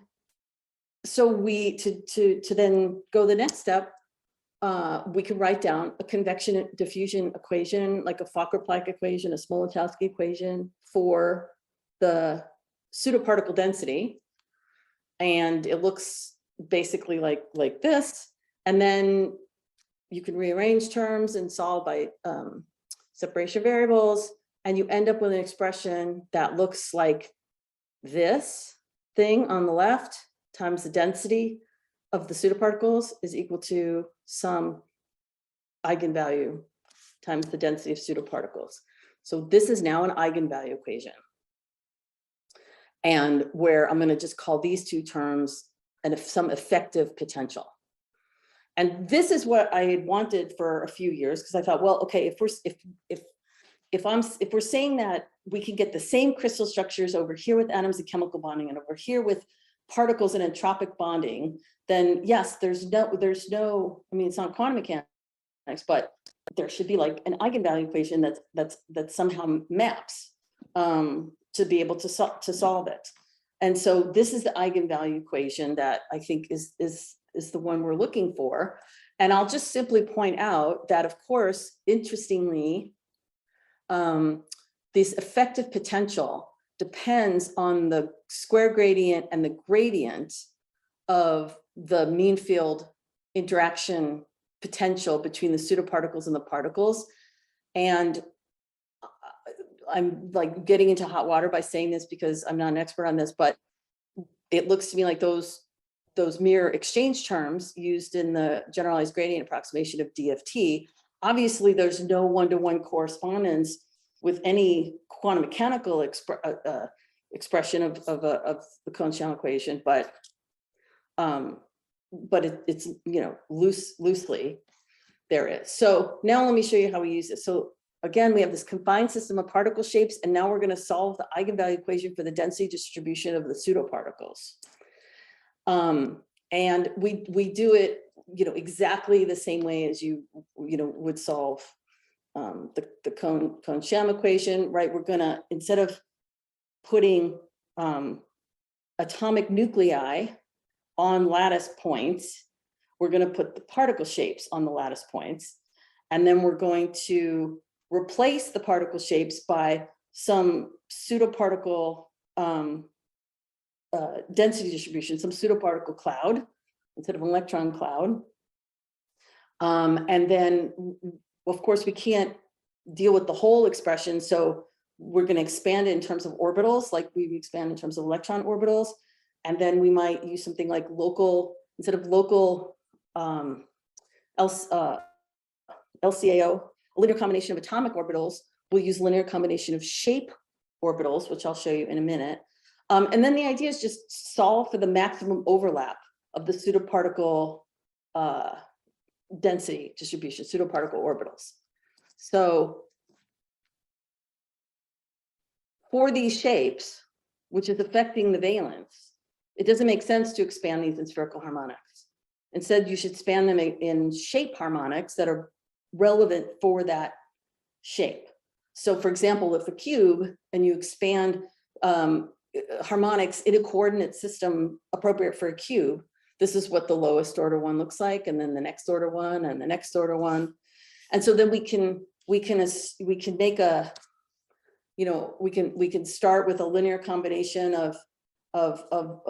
B: so to then go the next step, we can write down a convection and diffusion equation, like a Fokker-Planck equation, a Smolotowsky equation for the pseudoparticle density. And it looks basically like this. And then you can rearrange terms and solve by separation variables. And you end up with an expression that looks like this thing on the left times the density of the pseudoparticles is equal to some eigenvalue times the density of pseudoparticles. So this is now an eigenvalue equation. And where I'm going to just call these two terms some effective potential. And this is what I had wanted for a few years, because I thought, well, okay, if we're saying that we can get the same crystal structures over here with atoms and chemical bonding and over here with particles and entropic bonding, then yes, there's no, I mean, it's not quantum mechanics, but there should be like an eigenvalue equation that somehow maps to be able to solve it. And so this is the eigenvalue equation that I think is the one we're looking for. And I'll just simply point out that, of course, interestingly, this effective potential depends on the square gradient and the gradient of the mean field interaction potential between the pseudoparticles and the particles. And I'm like getting into hot water by saying this because I'm not an expert on this, but it looks to me like those mirror exchange terms used in the generalized gradient approximation of DFT, obviously there's no one-to-one correspondence with any quantum mechanical expression of the Kohn-Sham equation, but it's, you know, loosely there is. So now let me show you how we use it. So again, we have this combined system of particle shapes, and now we're going to solve the eigenvalue equation for the density distribution of the pseudoparticles. And we do it, you know, exactly the same way as you would solve the Kohn-Sham equation, right? We're going to, instead of putting atomic nuclei on lattice points, we're going to put the particle shapes on the lattice points. And then we're going to replace the particle shapes by some pseudoparticle density distribution, some pseudoparticle cloud instead of an electron cloud. And then, of course, we can't deal with the whole expression. So we're going to expand it in terms of orbitals, like we expand in terms of electron orbitals. And then we might use something like local, instead of local LCAO, a linear combination of atomic orbitals, we'll use linear combination of shape orbitals, which I'll show you in a minute. And then the idea is just solve for the maximum overlap of the pseudoparticle density distribution, pseudoparticle orbitals. So for these shapes, which is affecting the valence, it doesn't make sense to expand these in spherical harmonics. Instead, you should span them in shape harmonics that are relevant for that shape. So for example, if a cube and you expand harmonics in a coordinate system appropriate for a cube, this is what the lowest order one looks like, and then the next order one, and the next order one. And so then we can make a, you know, we can start with a linear combination of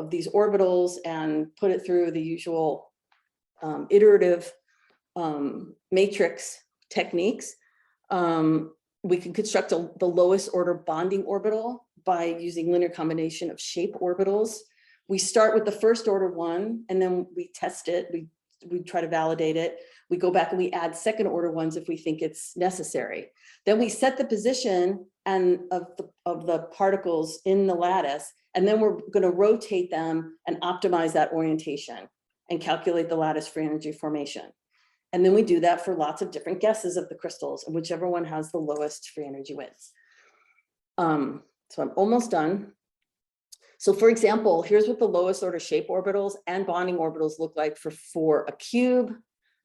B: these orbitals and put it through the usual iterative matrix techniques. We can construct the lowest order bonding orbital by using linear combination of shape orbitals. We start with the first order one, and then we test it. We try to validate it. We go back and we add second order ones if we think it's necessary. Then we set the position of the particles in the lattice, and then we're going to rotate them and optimize that orientation and calculate the lattice free energy formation. And then we do that for lots of different guesses of the crystals, and whichever one has the lowest free energy widths. So I'm almost done. So for example, here's what the lowest order shape orbitals and bonding orbitals look like for a cube,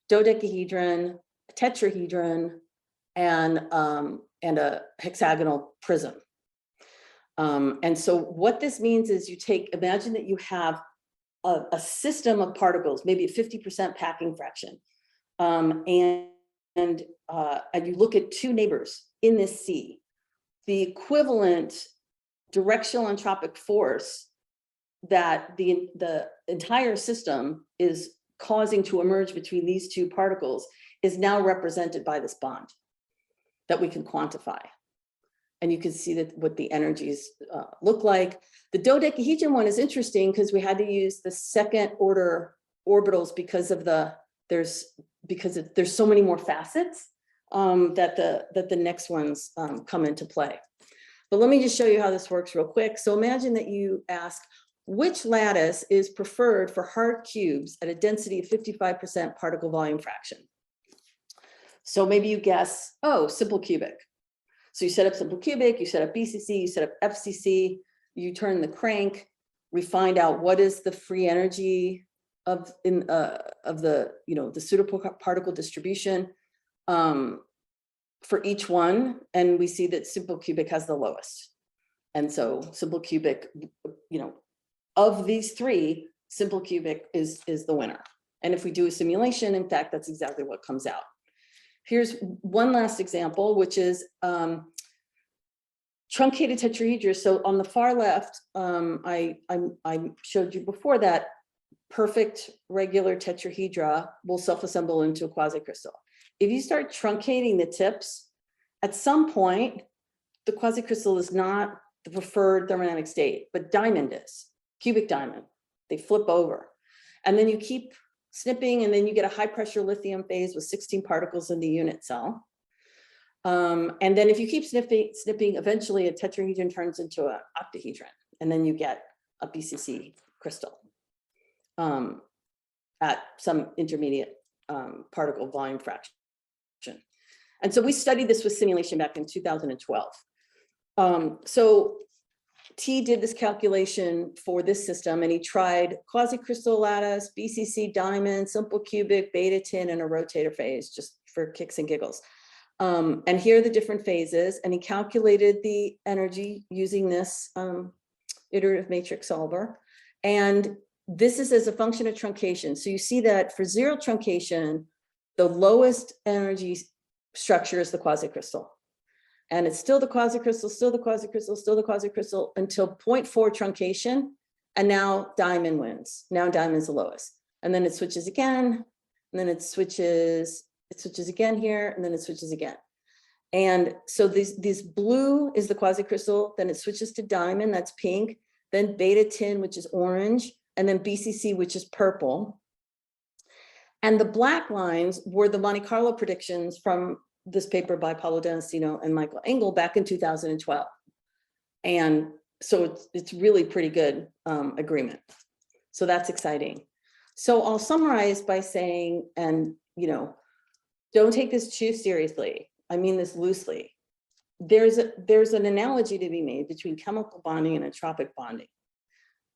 B: dodecahedron, a tetrahedron, and a hexagonal prism. And so what this means is imagine that you have a system of particles, maybe a 50% packing fraction. And you look at two neighbors in this sea, the equivalent directional entropic force that the entire system is causing to emerge between these two particles is now represented by this bond that we can quantify. And you can see that what the energies look like. The dodecahedron one is interesting because we had to use the second order orbitals because there's so many more facets that the next ones come into play. But let me just show you how this works real quick. So imagine that you ask, which lattice is preferred for hard cubes at a density of 55% particle volume fraction? So maybe you guess, oh, simple cubic. So you set up simple cubic, you set up BCC, you set up FCC, you turn the crank, we find out what is the free energy of the pseudoparticle distribution for each one, and we see that simple cubic has the lowest. And so simple cubic, of these three, simple cubic is the winner. And if we do a simulation, in fact, that's exactly what comes out. Here's one last example, which is truncated tetrahedra. So on the far left, I showed you before that perfect regular tetrahedra will self-assemble into a quasicrystal. If you start truncating the tips, at some point, the quasicrystal is not the preferred thermodynamic state, but diamond is, cubic diamond. They flip over. And then you keep snipping, and then you get a high pressure lithium phase with 16 particles in the unit cell. And then if you keep snipping, eventually a tetrahedron turns into an octahedron, and then you get a BCC crystal at some intermediate particle volume fraction. And so we studied this with simulation back in 2012. So T did this calculation for this system, and he tried quasicrystal lattice, BCC diamond, simple cubic, beta tin, and a rotator phase, just for kicks and giggles. And here are the different phases, and he calculated the energy using this iterative matrix solver. And this is as a function of truncation. So you see that for zero truncation, the lowest energy structure is the quasicrystal. And it's still the quasicrystal, still the quasicrystal, still the quasicrystal until 0.4 truncation. And now diamond wins. Now diamond's the lowest. And then it switches again, and then it switches again here, and then it switches again. And so this blue is the quasicrystal, then it switches to diamond, that's pink, then beta tin, which is orange, and then BCC, which is purple. And the black lines were the Monte Carlo predictions from this paper by Paolo D'Agostino and Michael Engel back in 2012. And so it's really pretty good agreement. So that's exciting. So I'll summarize by saying, and don't take this too seriously. I mean this loosely. There's an analogy to be made between chemical bonding and entropic bonding.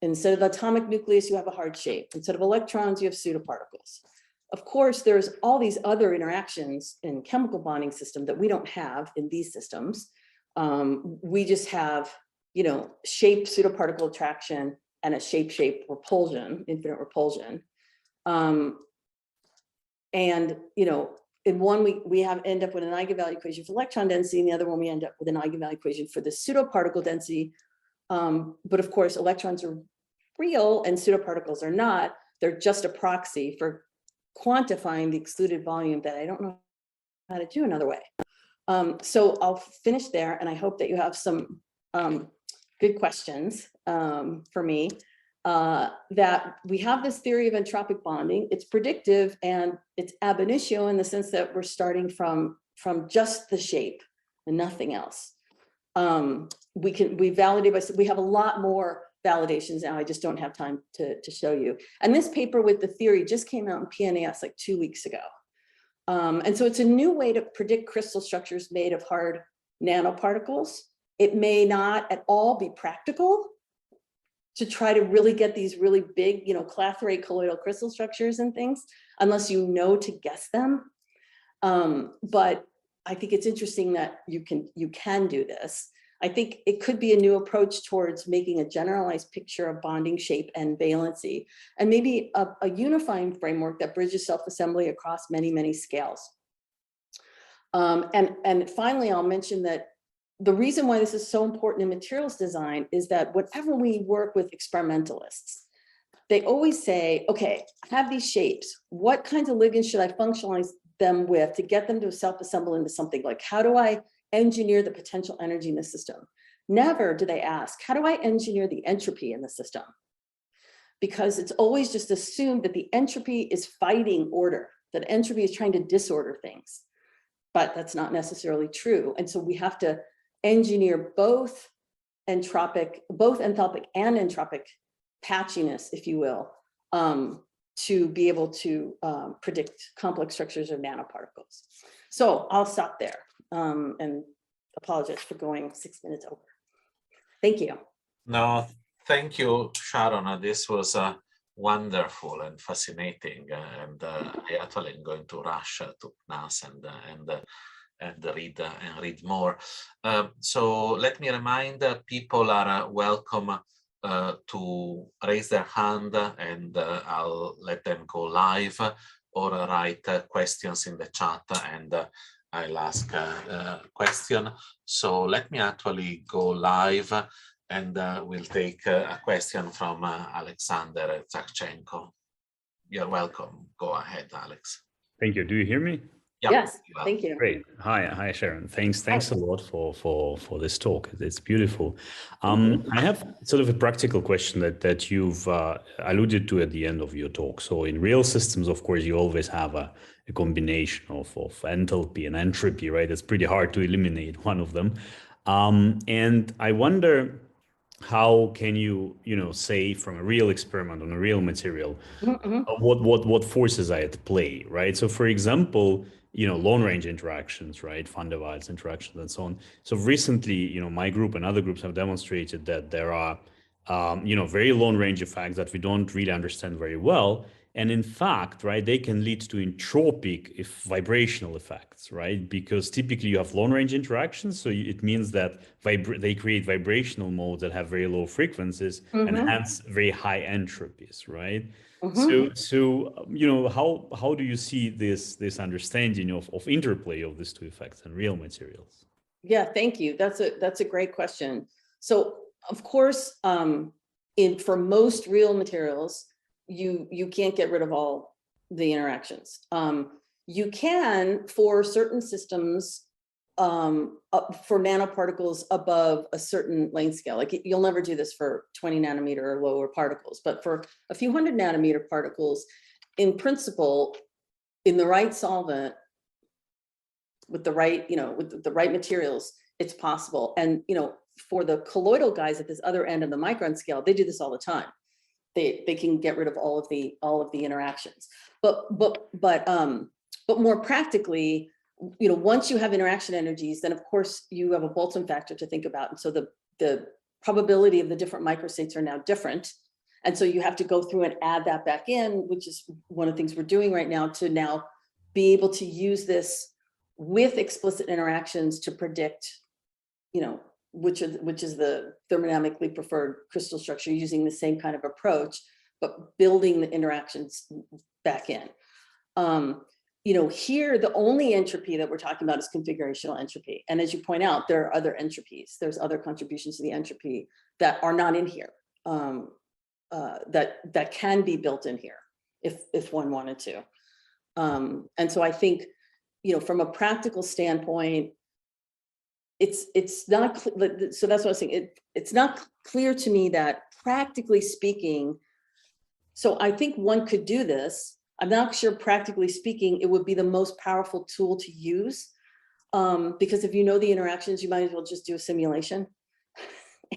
B: Instead of atomic nucleus, you have a hard shape. Instead of electrons, you have pseudoparticles. Of course, there's all these other interactions in chemical bonding system that we don't have in these systems. We just have, shape pseudoparticle attraction and a shape repulsion, infinite repulsion. In one we end up with an eigenvalue equation for electron density, and the other one we end up with an eigenvalue equation for the pseudoparticle density. But of course, electrons are real and pseudoparticles are not. They're just a proxy for quantifying the excluded volume that I don't know how to do another way. So I'll finish there, and I hope that you have some good questions for me. That we have this theory of entropic bonding. It's predictive and it's ab initio in the sense that we're starting from just the shape and nothing else. We validate we have a lot more validations now. I just don't have time to show you. And this paper with the theory just came out in PNAS like 2 weeks ago. And so it's a new way to predict crystal structures made of hard nanoparticles. It may not at all be practical to try to really get these really big, clathrate colloidal crystal structures and things, unless you know to guess them. But I think it's interesting that you can do this. I think it could be a new approach towards making a generalized picture of bonding shape and valency, and maybe a unifying framework that bridges self-assembly across many, many scales. And finally, I'll mention that the reason why this is so important in materials design is that whenever we work with experimentalists, they always say, okay, I have these shapes. What kinds of ligands should I functionalize them with to get them to self-assemble into something? Like, how do I engineer the potential energy in the system? Never do they ask, how do I engineer the entropy in the system? Because it's always just assumed that the entropy is fighting order, that entropy is trying to disorder things. But that's not necessarily true. And so we have to engineer both enthalpic and entropic patchiness, if you will, to be able to predict complex structures of nanoparticles. So I'll stop there and apologize for going 6 minutes over. Thank you.
A: No, thank you, Sharon. This was wonderful and fascinating, and I actually am going to rush to NAS and read more. So let me remind people are welcome to raise their hand, and I'll let them go live, or write questions in the chat, and I'll ask a question. So let me actually go live, and we'll take a question from Alexander Zakchenko. You're welcome. Go ahead, Alex.
C: Thank you. Do you hear me?
A: Yeah,
B: yes, thank you.
C: Great. Hi, Sharon. Thanks a lot for this talk. It's beautiful. I have sort of a practical question that you've alluded to at the end of your talk. So in real systems, of course, you always have a combination of enthalpy and entropy, right? It's pretty hard to eliminate one of them. And I wonder, how can you say from a real experiment on a real material, what forces are at play, right? So for example, long range interactions, right? Van der Waals interactions and so on. So recently, my group and other groups have demonstrated that there are, very long range effects that we don't really understand very well. And in fact, right, they can lead to entropic vibrational effects, right? Because typically you have long range interactions. So it means that they create vibrational modes that have very low frequencies and hence very high entropies, right? So how do you see this understanding of interplay of these two effects in real materials?
B: Yeah, thank you. That's a great question. So of course, for most real materials, you can't get rid of all the interactions. You can for certain systems, for nanoparticles above a certain length scale. Like you'll never do this for 20 nanometer or lower particles, but for a few 100 nanometer particles, in principle, in the right solvent, with the right, with the right materials, it's possible. And for the colloidal guys at this other end of the micron scale, they do this all the time. They can get rid of all of the interactions, but more practically, once you have interaction energies, then of course you have a Boltzmann factor to think about, and so the probability of the different microstates are now different, and so you have to go through and add that back in, which is one of the things we're doing right now to now be able to use this with explicit interactions to predict, which is the thermodynamically preferred crystal structure, using the same kind of approach, but building the interactions back in. Here, the only entropy that we're talking about is configurational entropy. And as you point out, there are other entropies. There's other contributions to the entropy that are not in here, that can be built in here if one wanted to. And so I think, from a practical standpoint, it's not, so that's what I was saying. It's not clear to me that practically speaking, so I think one could do this. I'm not sure practically speaking, it would be the most powerful tool to use, because if you know the interactions, you might as well just do a simulation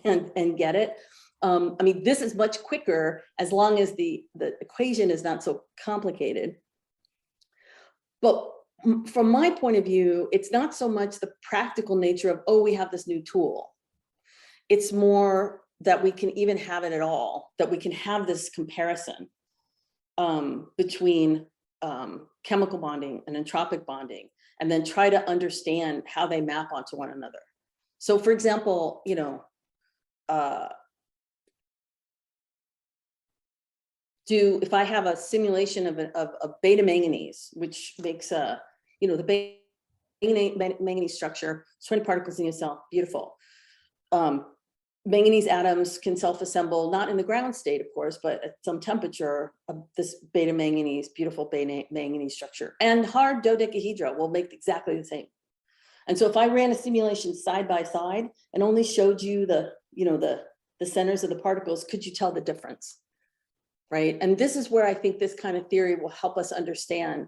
B: and get it. I mean, this is much quicker as long as the equation is not so complicated. But from my point of view, it's not so much the practical nature of, oh, we have this new tool. It's more that we can even have it at all, that we can have this comparison between chemical bonding and entropic bonding, and then try to understand how they map onto one another. So for example, you know, if I have a simulation of beta manganese, which makes you know, the beta manganese structure, 20 particles in a cell, beautiful. Manganese atoms can self-assemble, not in the ground state, of course, but at some temperature of this beta manganese, beautiful beta manganese structure. And hard dodecahedra will make exactly the same. And so if I ran a simulation side by side and only showed you the, you know, the centers of the particles, could you tell the difference? Right? And this is where I think this kind of theory will help us understand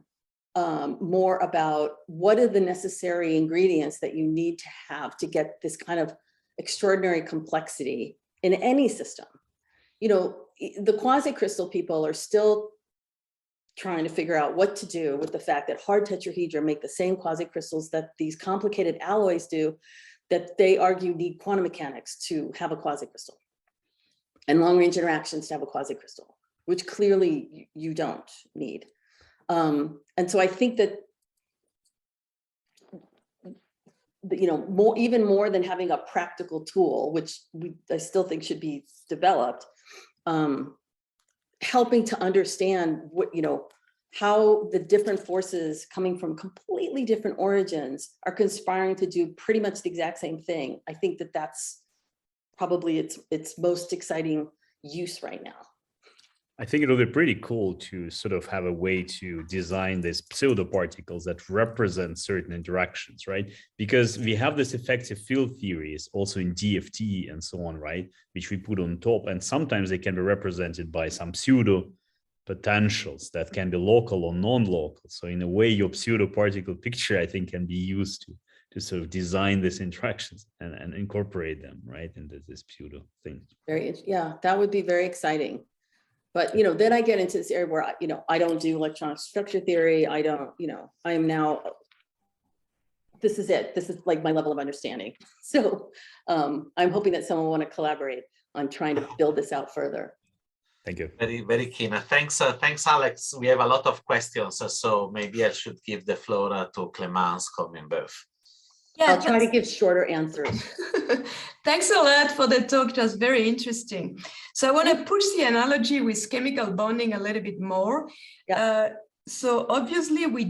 B: more about what are the necessary ingredients that you need to have to get this kind of extraordinary complexity in any system. You know, the quasi-crystal people are still trying to figure out what to do with the fact that hard tetrahedra make the same quasi-crystals that these complicated alloys do, that they argue need quantum mechanics to have a quasi-crystal and long-range interactions to have a quasi-crystal, which clearly you don't need. And so I think that, you know, even more than having a practical tool, which I still think should be developed, helping to understand what, you know, how the different forces coming from completely different origins are conspiring to do pretty much the exact same thing. I think that that's probably its most exciting use right now.
C: I think it'll be pretty cool to sort of have a way to design these pseudo particles that represent certain interactions, right? Because we have this effective field theories also in DFT and so on, right? Which we put on top, and sometimes they can be represented by some pseudo potentials that can be local or non-local. So in a way, your pseudo particle picture, I think, can be used to sort of design these interactions and incorporate them, right, into this pseudo thing.
B: Yeah, that would be very exciting. But, you know, then I get into this area where, you know, I don't do electronic structure theory. I don't, you know, I am now, this is it. This is like my level of understanding. So I'm hoping that someone will want to collaborate on trying to build this out further.
C: Thank you.
A: Very, very keen. Thanks, Alex. We have a lot of questions, so maybe I should give the floor to Clémence Comminboeuf.
B: Yeah, I'll try to give shorter answers.
D: Thanks a lot for the talk, just very interesting. So I want to push the analogy with chemical bonding a little bit more. Yeah. So obviously we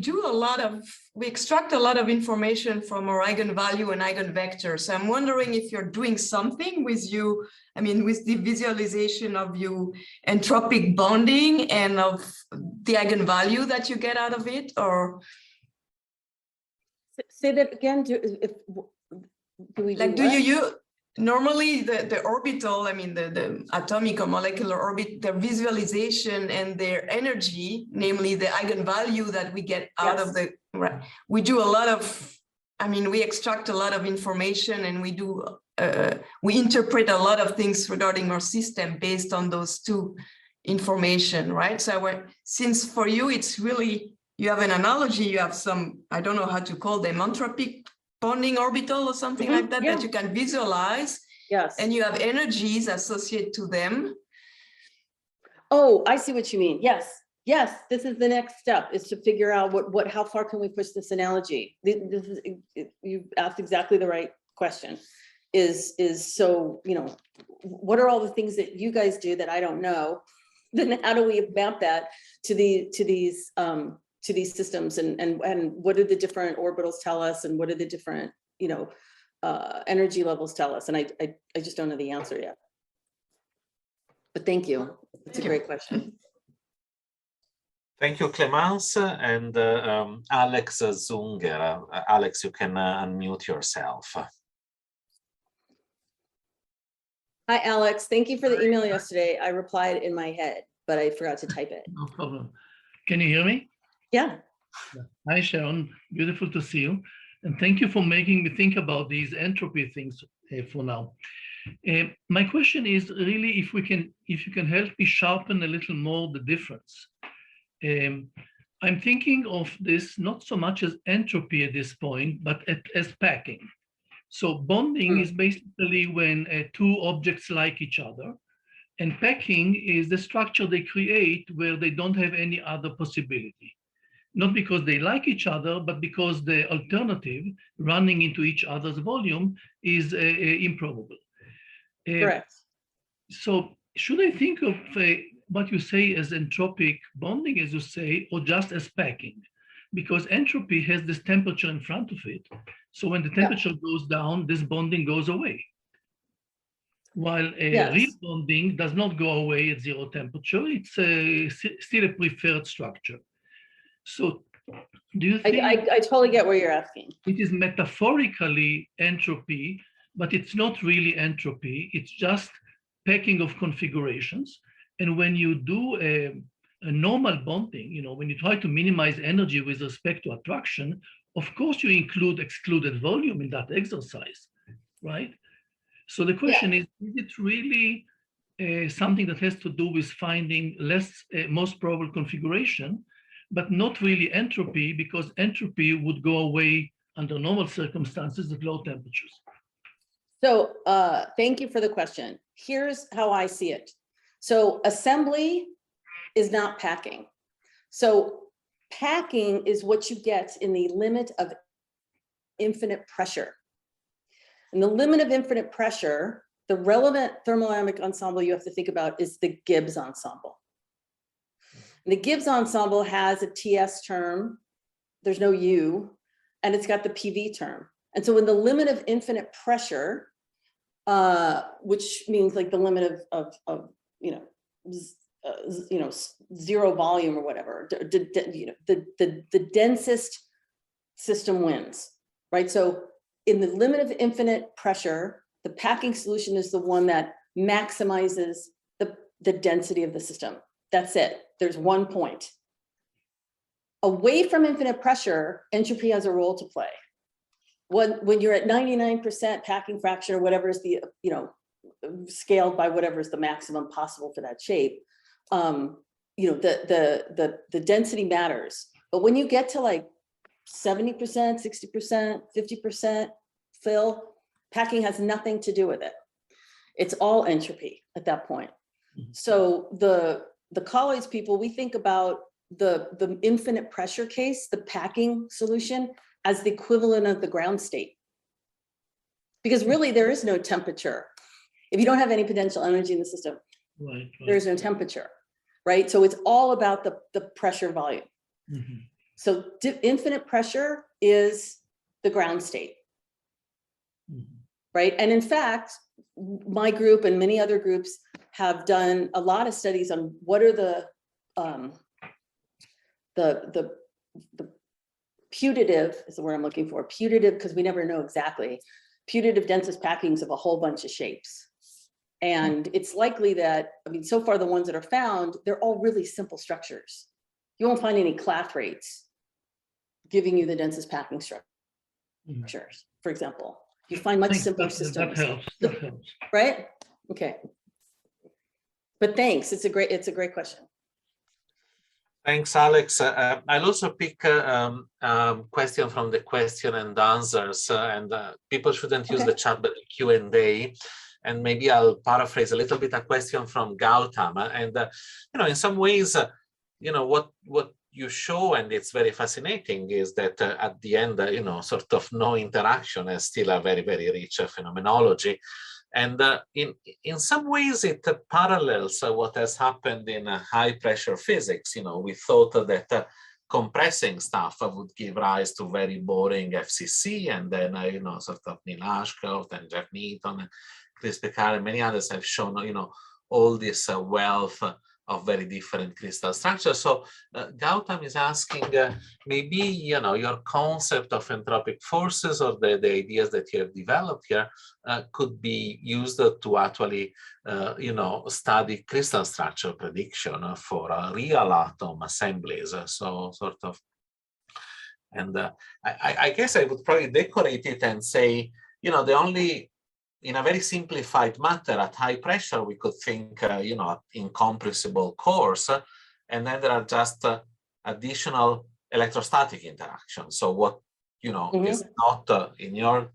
D: extract a lot of information from our eigenvalue and eigenvector. So I'm wondering if you're doing something with with the visualization of your entropic bonding and of the eigenvalue that you get out of it, or?
B: Say that again. Do we like? Do
D: you normally the orbital? I mean the atomic or molecular orbit, their visualization and their energy, namely the eigenvalue that we get out of the. Right. We do a lot of. We extract a lot of information, and we interpret a lot of things regarding our system based on those two information, right? So since for you it's really. You have an analogy, you have some, I don't know how to call them, entropic bonding orbital or something like that, that you can visualize.
B: Yes.
D: And you have energies associated to them.
B: Oh, I see what you mean. Yes. Yes. This is the next step, is to figure out how far can we push this analogy? You asked exactly the right question. Is so, you know, what are all the things that you guys do that I don't know? Then how do we map that to these systems, and what do the different orbitals tell us, and what do the different, you know, energy levels tell us? And I just don't know the answer yet. But thank you. It's a great question.
A: Thank you, Clémence. And Alex Zunger. Alex, you can unmute yourself.
B: Hi, Alex. Thank you for the email yesterday. I replied in my head, but I forgot to type it.
E: No problem. Can you hear me?
B: Yeah.
E: Hi, Sharon. Beautiful to see you. And thank you for making me think about these entropy things for now. My question is really if you can help me sharpen a little more the difference. I'm thinking of this not so much as entropy at this point, but as packing. So bonding is basically when two objects like each other, and packing is the structure they create where they don't have any other possibility. Not because they like each other, but because the alternative, running into each other's volume, is improbable.
B: Correct.
E: So should I think of what you say as entropic bonding, as you say, or just as packing? Because entropy has this temperature in front of it. So when the temperature goes down, this bonding goes away. While real bonding does not go away at 0 temperature, it's still a preferred structure. So do you think—
B: I totally get where you're asking.
E: It is metaphorically entropy, but it's not really entropy. It's just packing of configurations. And when you do a normal bonding, you know, when you try to minimize energy with respect to attraction, of course you include excluded volume in that exercise, right? So the question is it really something that has to do with finding most probable configuration, but not really entropy, because entropy would go away under normal circumstances at low temperatures?
B: So thank you for the question. Here's how I see it. So assembly is not packing. So packing is what you get in the limit of infinite pressure. In the limit of infinite pressure, the relevant thermodynamic ensemble you have to think about is the Gibbs ensemble. And the Gibbs ensemble has a TS term, there's no U, and it's got the PV term. And so in the limit of infinite pressure, which means like the limit of zero volume or whatever, the densest system wins, right? So in the limit of infinite pressure, the packing solution is the one that maximizes the density of the system. That's it. There's one point. Away from infinite pressure, entropy has a role to play. When you're at 99% packing fraction or whatever is the, scaled by whatever is the maximum possible for that shape, the density matters. But when you get to like 70%, 60%, 50% fill, packing has nothing to do with it. It's all entropy at that point. So the colloids people, we think about the infinite pressure case, the packing solution, as the equivalent of the ground state. Because really there is no temperature. If you don't have any potential energy in the system,
E: right.
B: There's no temperature, right? So it's all about the pressure volume.
E: Mm-hmm.
B: So infinite pressure is the ground state, right? And in fact, my group and many other groups have done a lot of studies on what are the putative is the word I'm looking for. Putative, because we never know exactly. Putative densest packings of a whole bunch of shapes. And it's likely that, so far the ones that are found, they're all really simple structures. You won't find any clathrates giving you the densest packing structures, for example. You find much simpler systems.
E: That helps.
B: Right? Okay. But thanks, it's a great question.
A: Thanks, Alex. I'll also pick a question from the question and answers, and people shouldn't use the chat, but the Q&A. And maybe I'll paraphrase a little bit a question from Gautam. And in some ways, what you show, and it's very fascinating, is that at the end, sort of no interaction is still a very, very rich phenomenology. And in some ways, it parallels what has happened in high pressure physics. We thought that compressing stuff would give rise to very boring FCC, and then sort of Neil Ashcroft and Jeff Neaton and Chris Picard and many others have shown all this wealth of very different crystal structures. So Gautam is asking maybe your concept of entropic forces, or the ideas that you have developed here could be used to actually study crystal structure prediction for real atom assemblies. So sort of, and I guess I would probably decorate it and say, the only, in a very simplified matter, at high pressure, we could think, incompressible cores, and then there are just additional electrostatic interactions. So what, is not in your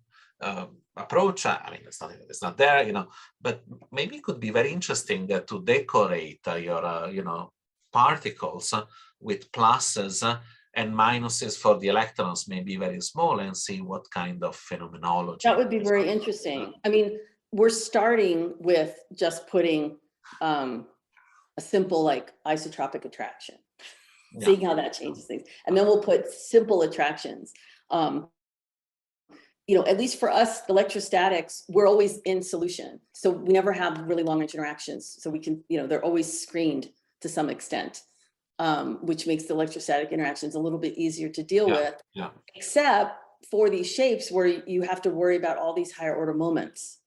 A: approach. I mean, it's not there, you know, but maybe it could be very interesting to decorate your, particles with pluses and minuses for the electrons, maybe very small, and see what kind of phenomenology.
B: That would be very interesting. I mean, we're starting with just putting a simple like isotropic attraction, seeing how that changes things. And then we'll put simple attractions. At least for us, electrostatics, we're always in solution. So we never have really long interactions. So we can, they're always screened to some extent, which makes the electrostatic interactions a little bit easier to deal with, except for these shapes where you have to worry about all these higher order moments.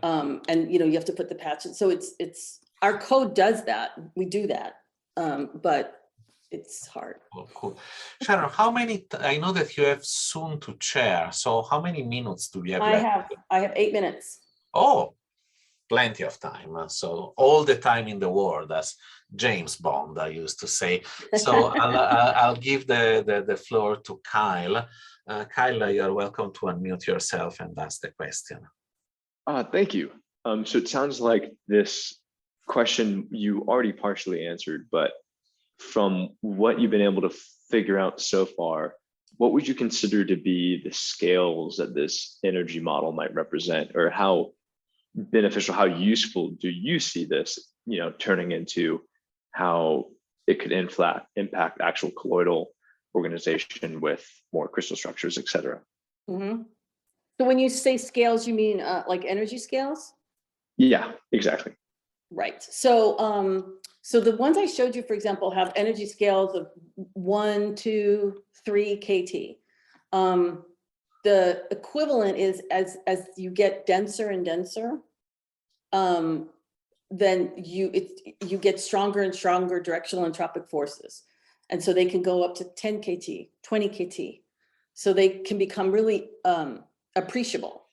B: And, you have to put the patch in. So it's our code does that. We do that. But it's hard.
A: Oh, cool. Sharon, how many, I know that you have soon to chair. So how many minutes do we have left?
B: I have 8 minutes.
A: Oh, plenty of time. So all the time in the world, as James Bond, I used to say. So I'll give the floor to Kyle. Kyle, you're welcome to unmute yourself and ask the question.
F: Thank you. So it sounds like this question you already partially answered, but from what you've been able to figure out so far, what would you consider to be the scales that this energy model might represent, or how beneficial, how useful do you see this, turning into how it could impact actual colloidal organization with more crystal structures, et cetera?
B: Mm-hmm. So when you say scales, you mean like energy scales?
F: Yeah, exactly.
B: Right. So the ones I showed you, for example, have energy scales of 1, 2, 3 KT. The equivalent is as you get denser and denser, then you get stronger and stronger directional entropic forces. And so they can go up to 10 KT, 20 KT. So they can become really appreciable.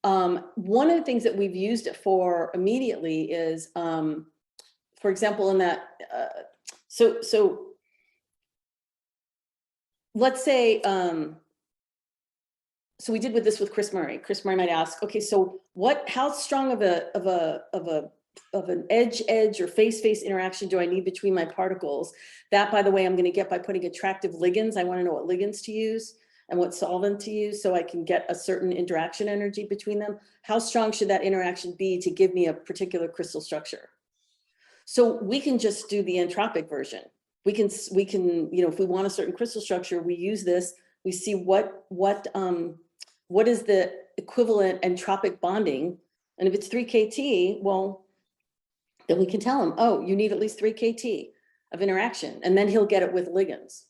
B: One of the things that we've used it for immediately is, for example, in that, so let's say, so we did with this with Chris Murray. Chris Murray might ask, okay, so how strong of an edge or face interaction do I need between my particles? That, by the way, I'm going to get by putting attractive ligands. I want to know what ligands to use and what solvent to use so I can get a certain interaction energy between them. How strong should that interaction be to give me a particular crystal structure? So we can just do the entropic version. We can, if we want a certain crystal structure, we use this. We see what is the equivalent entropic bonding, and if it's 3 KT, well, then we can tell him, oh, you need at least 3 KT of interaction, and then he'll get it with ligands.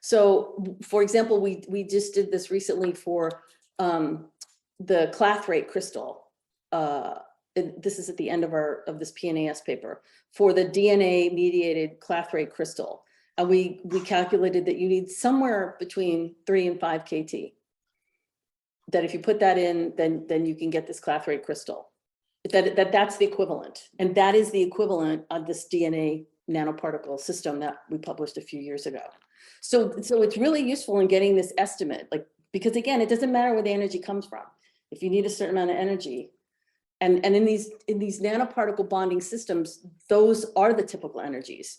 B: So, for example, we just did this recently for the clathrate crystal. This is at the end of this PNAS paper for the DNA mediated clathrate crystal. And we calculated that you need somewhere between 3 and 5 KT. That if you put that in, then you can get this clathrate crystal. That's the equivalent. And that is the equivalent of this DNA nanoparticle system that we published a few years ago. So it's really useful in getting this estimate, because again, it doesn't matter where the energy comes from. If you need a certain amount of energy, and in these nanoparticle bonding systems, those are the typical energies.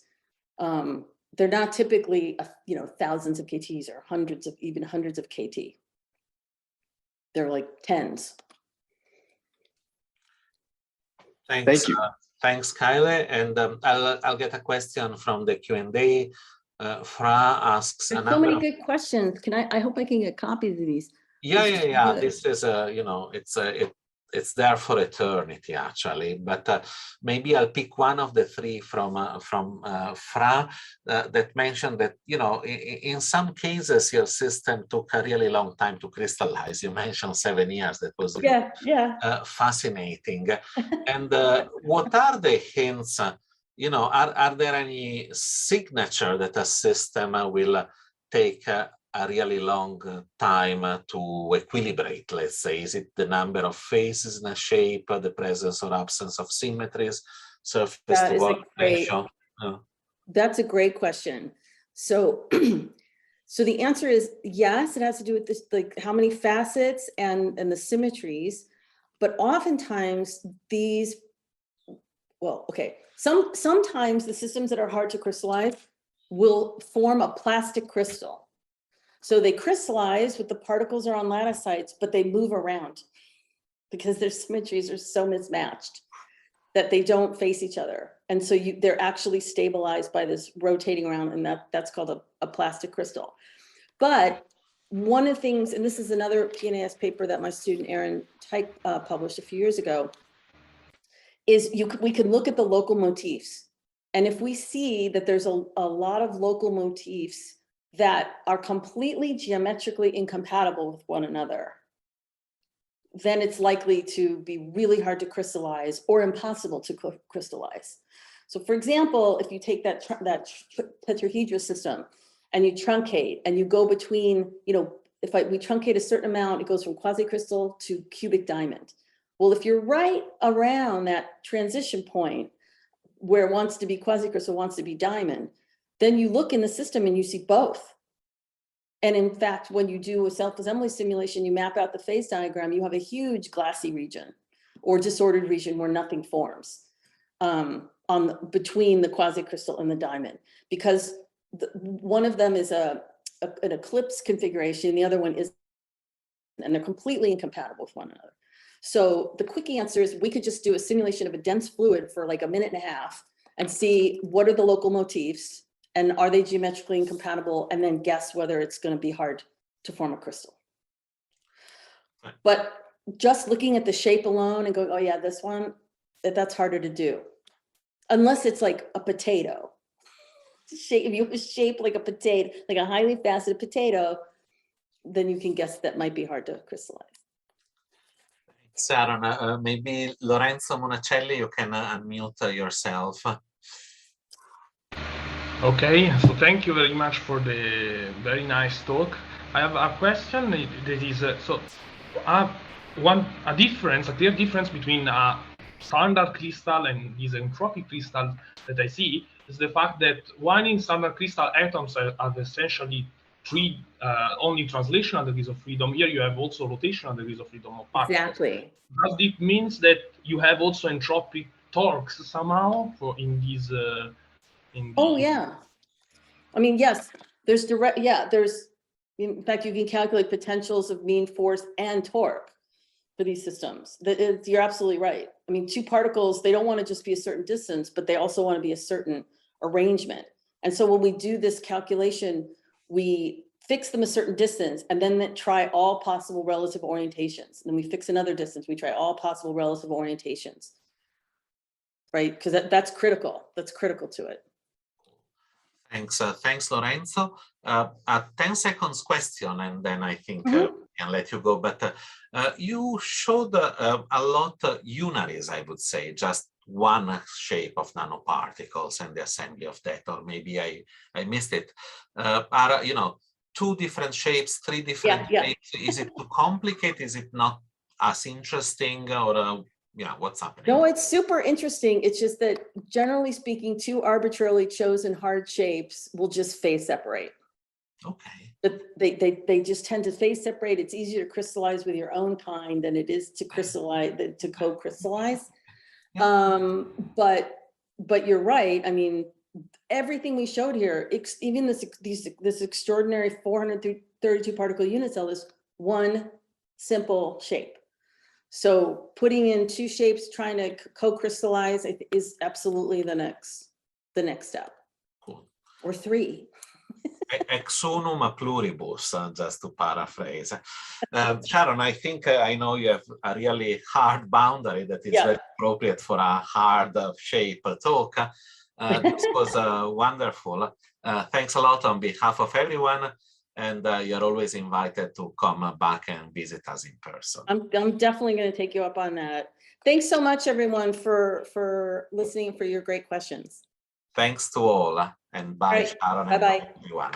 B: They're not typically thousands of KTs or even hundreds of KT. They're like tens.
A: Thanks.
F: Thank you.
A: Thanks, Kyle. And I'll get a question from the Q&A. Fra asks
B: There's so many good questions. I hope I can get copies of these.
A: Yeah. This is it's there for eternity, actually. But maybe I'll pick one of the three from Fra that mentioned that in some cases your system took a really long time to crystallize. You mentioned 7 years. That was fascinating. And what are the hints? Are there any signature that a system will take a really long time to equilibrate, let's say? Is it the number of phases in a shape, the presence or absence of symmetries, surface to wall ratio?
B: That's a great question. So So the answer is yes, it has to do with this, like how many facets and the symmetries, but oftentimes these, well, okay, sometimes the systems that are hard to crystallize will form a plastic crystal. So they crystallize with the particles are on lattice sites, but they move around because their symmetries are so mismatched that they don't face each other. And so they're actually stabilized by this rotating around, and that's called a plastic crystal. But one of the things, and this is another PNAS paper that my student Aaron Tyke published a few years ago, is we can look at the local motifs. And if we see that there's a lot of local motifs that are completely geometrically incompatible with one another, then it's likely to be really hard to crystallize or impossible to crystallize. So for example, if you take that tetrahedral system and you truncate and you go between, you know, we truncate a certain amount, it goes from quasi-crystal to cubic diamond. Well, if you're right around that transition point where it wants to be quasi-crystal, wants to be diamond, then you look in the system and you see both. And in fact, when you do a self-assembly simulation, you map out the phase diagram, you have a huge glassy region or disordered region where nothing forms between the quasi-crystal and the diamond, because one of them is an eclipse configuration, the other one is, and they're completely incompatible with one another. So the quick answer is we could just do a simulation of a dense fluid for like a minute and a half and see what are the local motifs and are they geometrically incompatible, and then guess whether it's going to be hard to form a crystal. But just looking at the shape alone and going, oh yeah, this one, that's harder to do. Unless it's like a potato. If you shape like a potato, like a highly faceted potato, then you can guess that might be hard to crystallize.
A: Sharon, maybe Lorenzo Monacelli, you can unmute yourself.
G: Okay, so thank you very much for the very nice talk. I have a question that is, a clear difference between a standard crystal and these entropic crystals that I see is the fact that one in standard crystal atoms are essentially three only translational degrees of freedom. Here you have also rotational degrees of freedom of particles.
B: Exactly.
G: Does it mean that you have also entropic torques somehow in these?
B: Oh yeah. I mean, yes, there's in fact, you can calculate potentials of mean force and torque for these systems. You're absolutely right. I mean, two particles, they don't want to just be a certain distance, but they also want to be a certain arrangement. And so when we do this calculation, we fix them a certain distance and then try all possible relative orientations. And then we fix another distance, we try all possible relative orientations, right? Because that's critical. That's critical to it.
A: Thanks, thanks, Lorenzo. A 10 seconds question, and then I think can let you go. But you showed a lot unaries, I would say, just one shape of nanoparticles and the assembly of that, or maybe I missed it. Are two different shapes, three different shapes? Is it too complicated? Is it not as interesting, or what's happening?
B: No, it's super interesting. It's just that generally speaking, two arbitrarily chosen hard shapes will just phase separate.
A: Okay.
B: But they just tend to phase separate. It's easier to crystallize with your own kind than it is to crystallize, to co-crystallize. Yeah. But you're right. I mean, everything we showed here, even this extraordinary 432 particle unit cell is one simple shape. So putting in two shapes, trying to co-crystallize is absolutely the next step.
A: Cool.
B: Or three.
A: Ex unum a pluribus, just to paraphrase. Sharon, I think I know you have a really hard boundary that is very appropriate for a hard shape talk. This was wonderful. Thanks a lot on behalf of everyone. And you're always invited to come back and visit us in person.
B: I'm definitely going to take you up on that. Thanks so much, everyone, for listening, for your great questions.
A: Thanks to all, and bye, Sharon.
B: Bye-bye.
A: Everyone.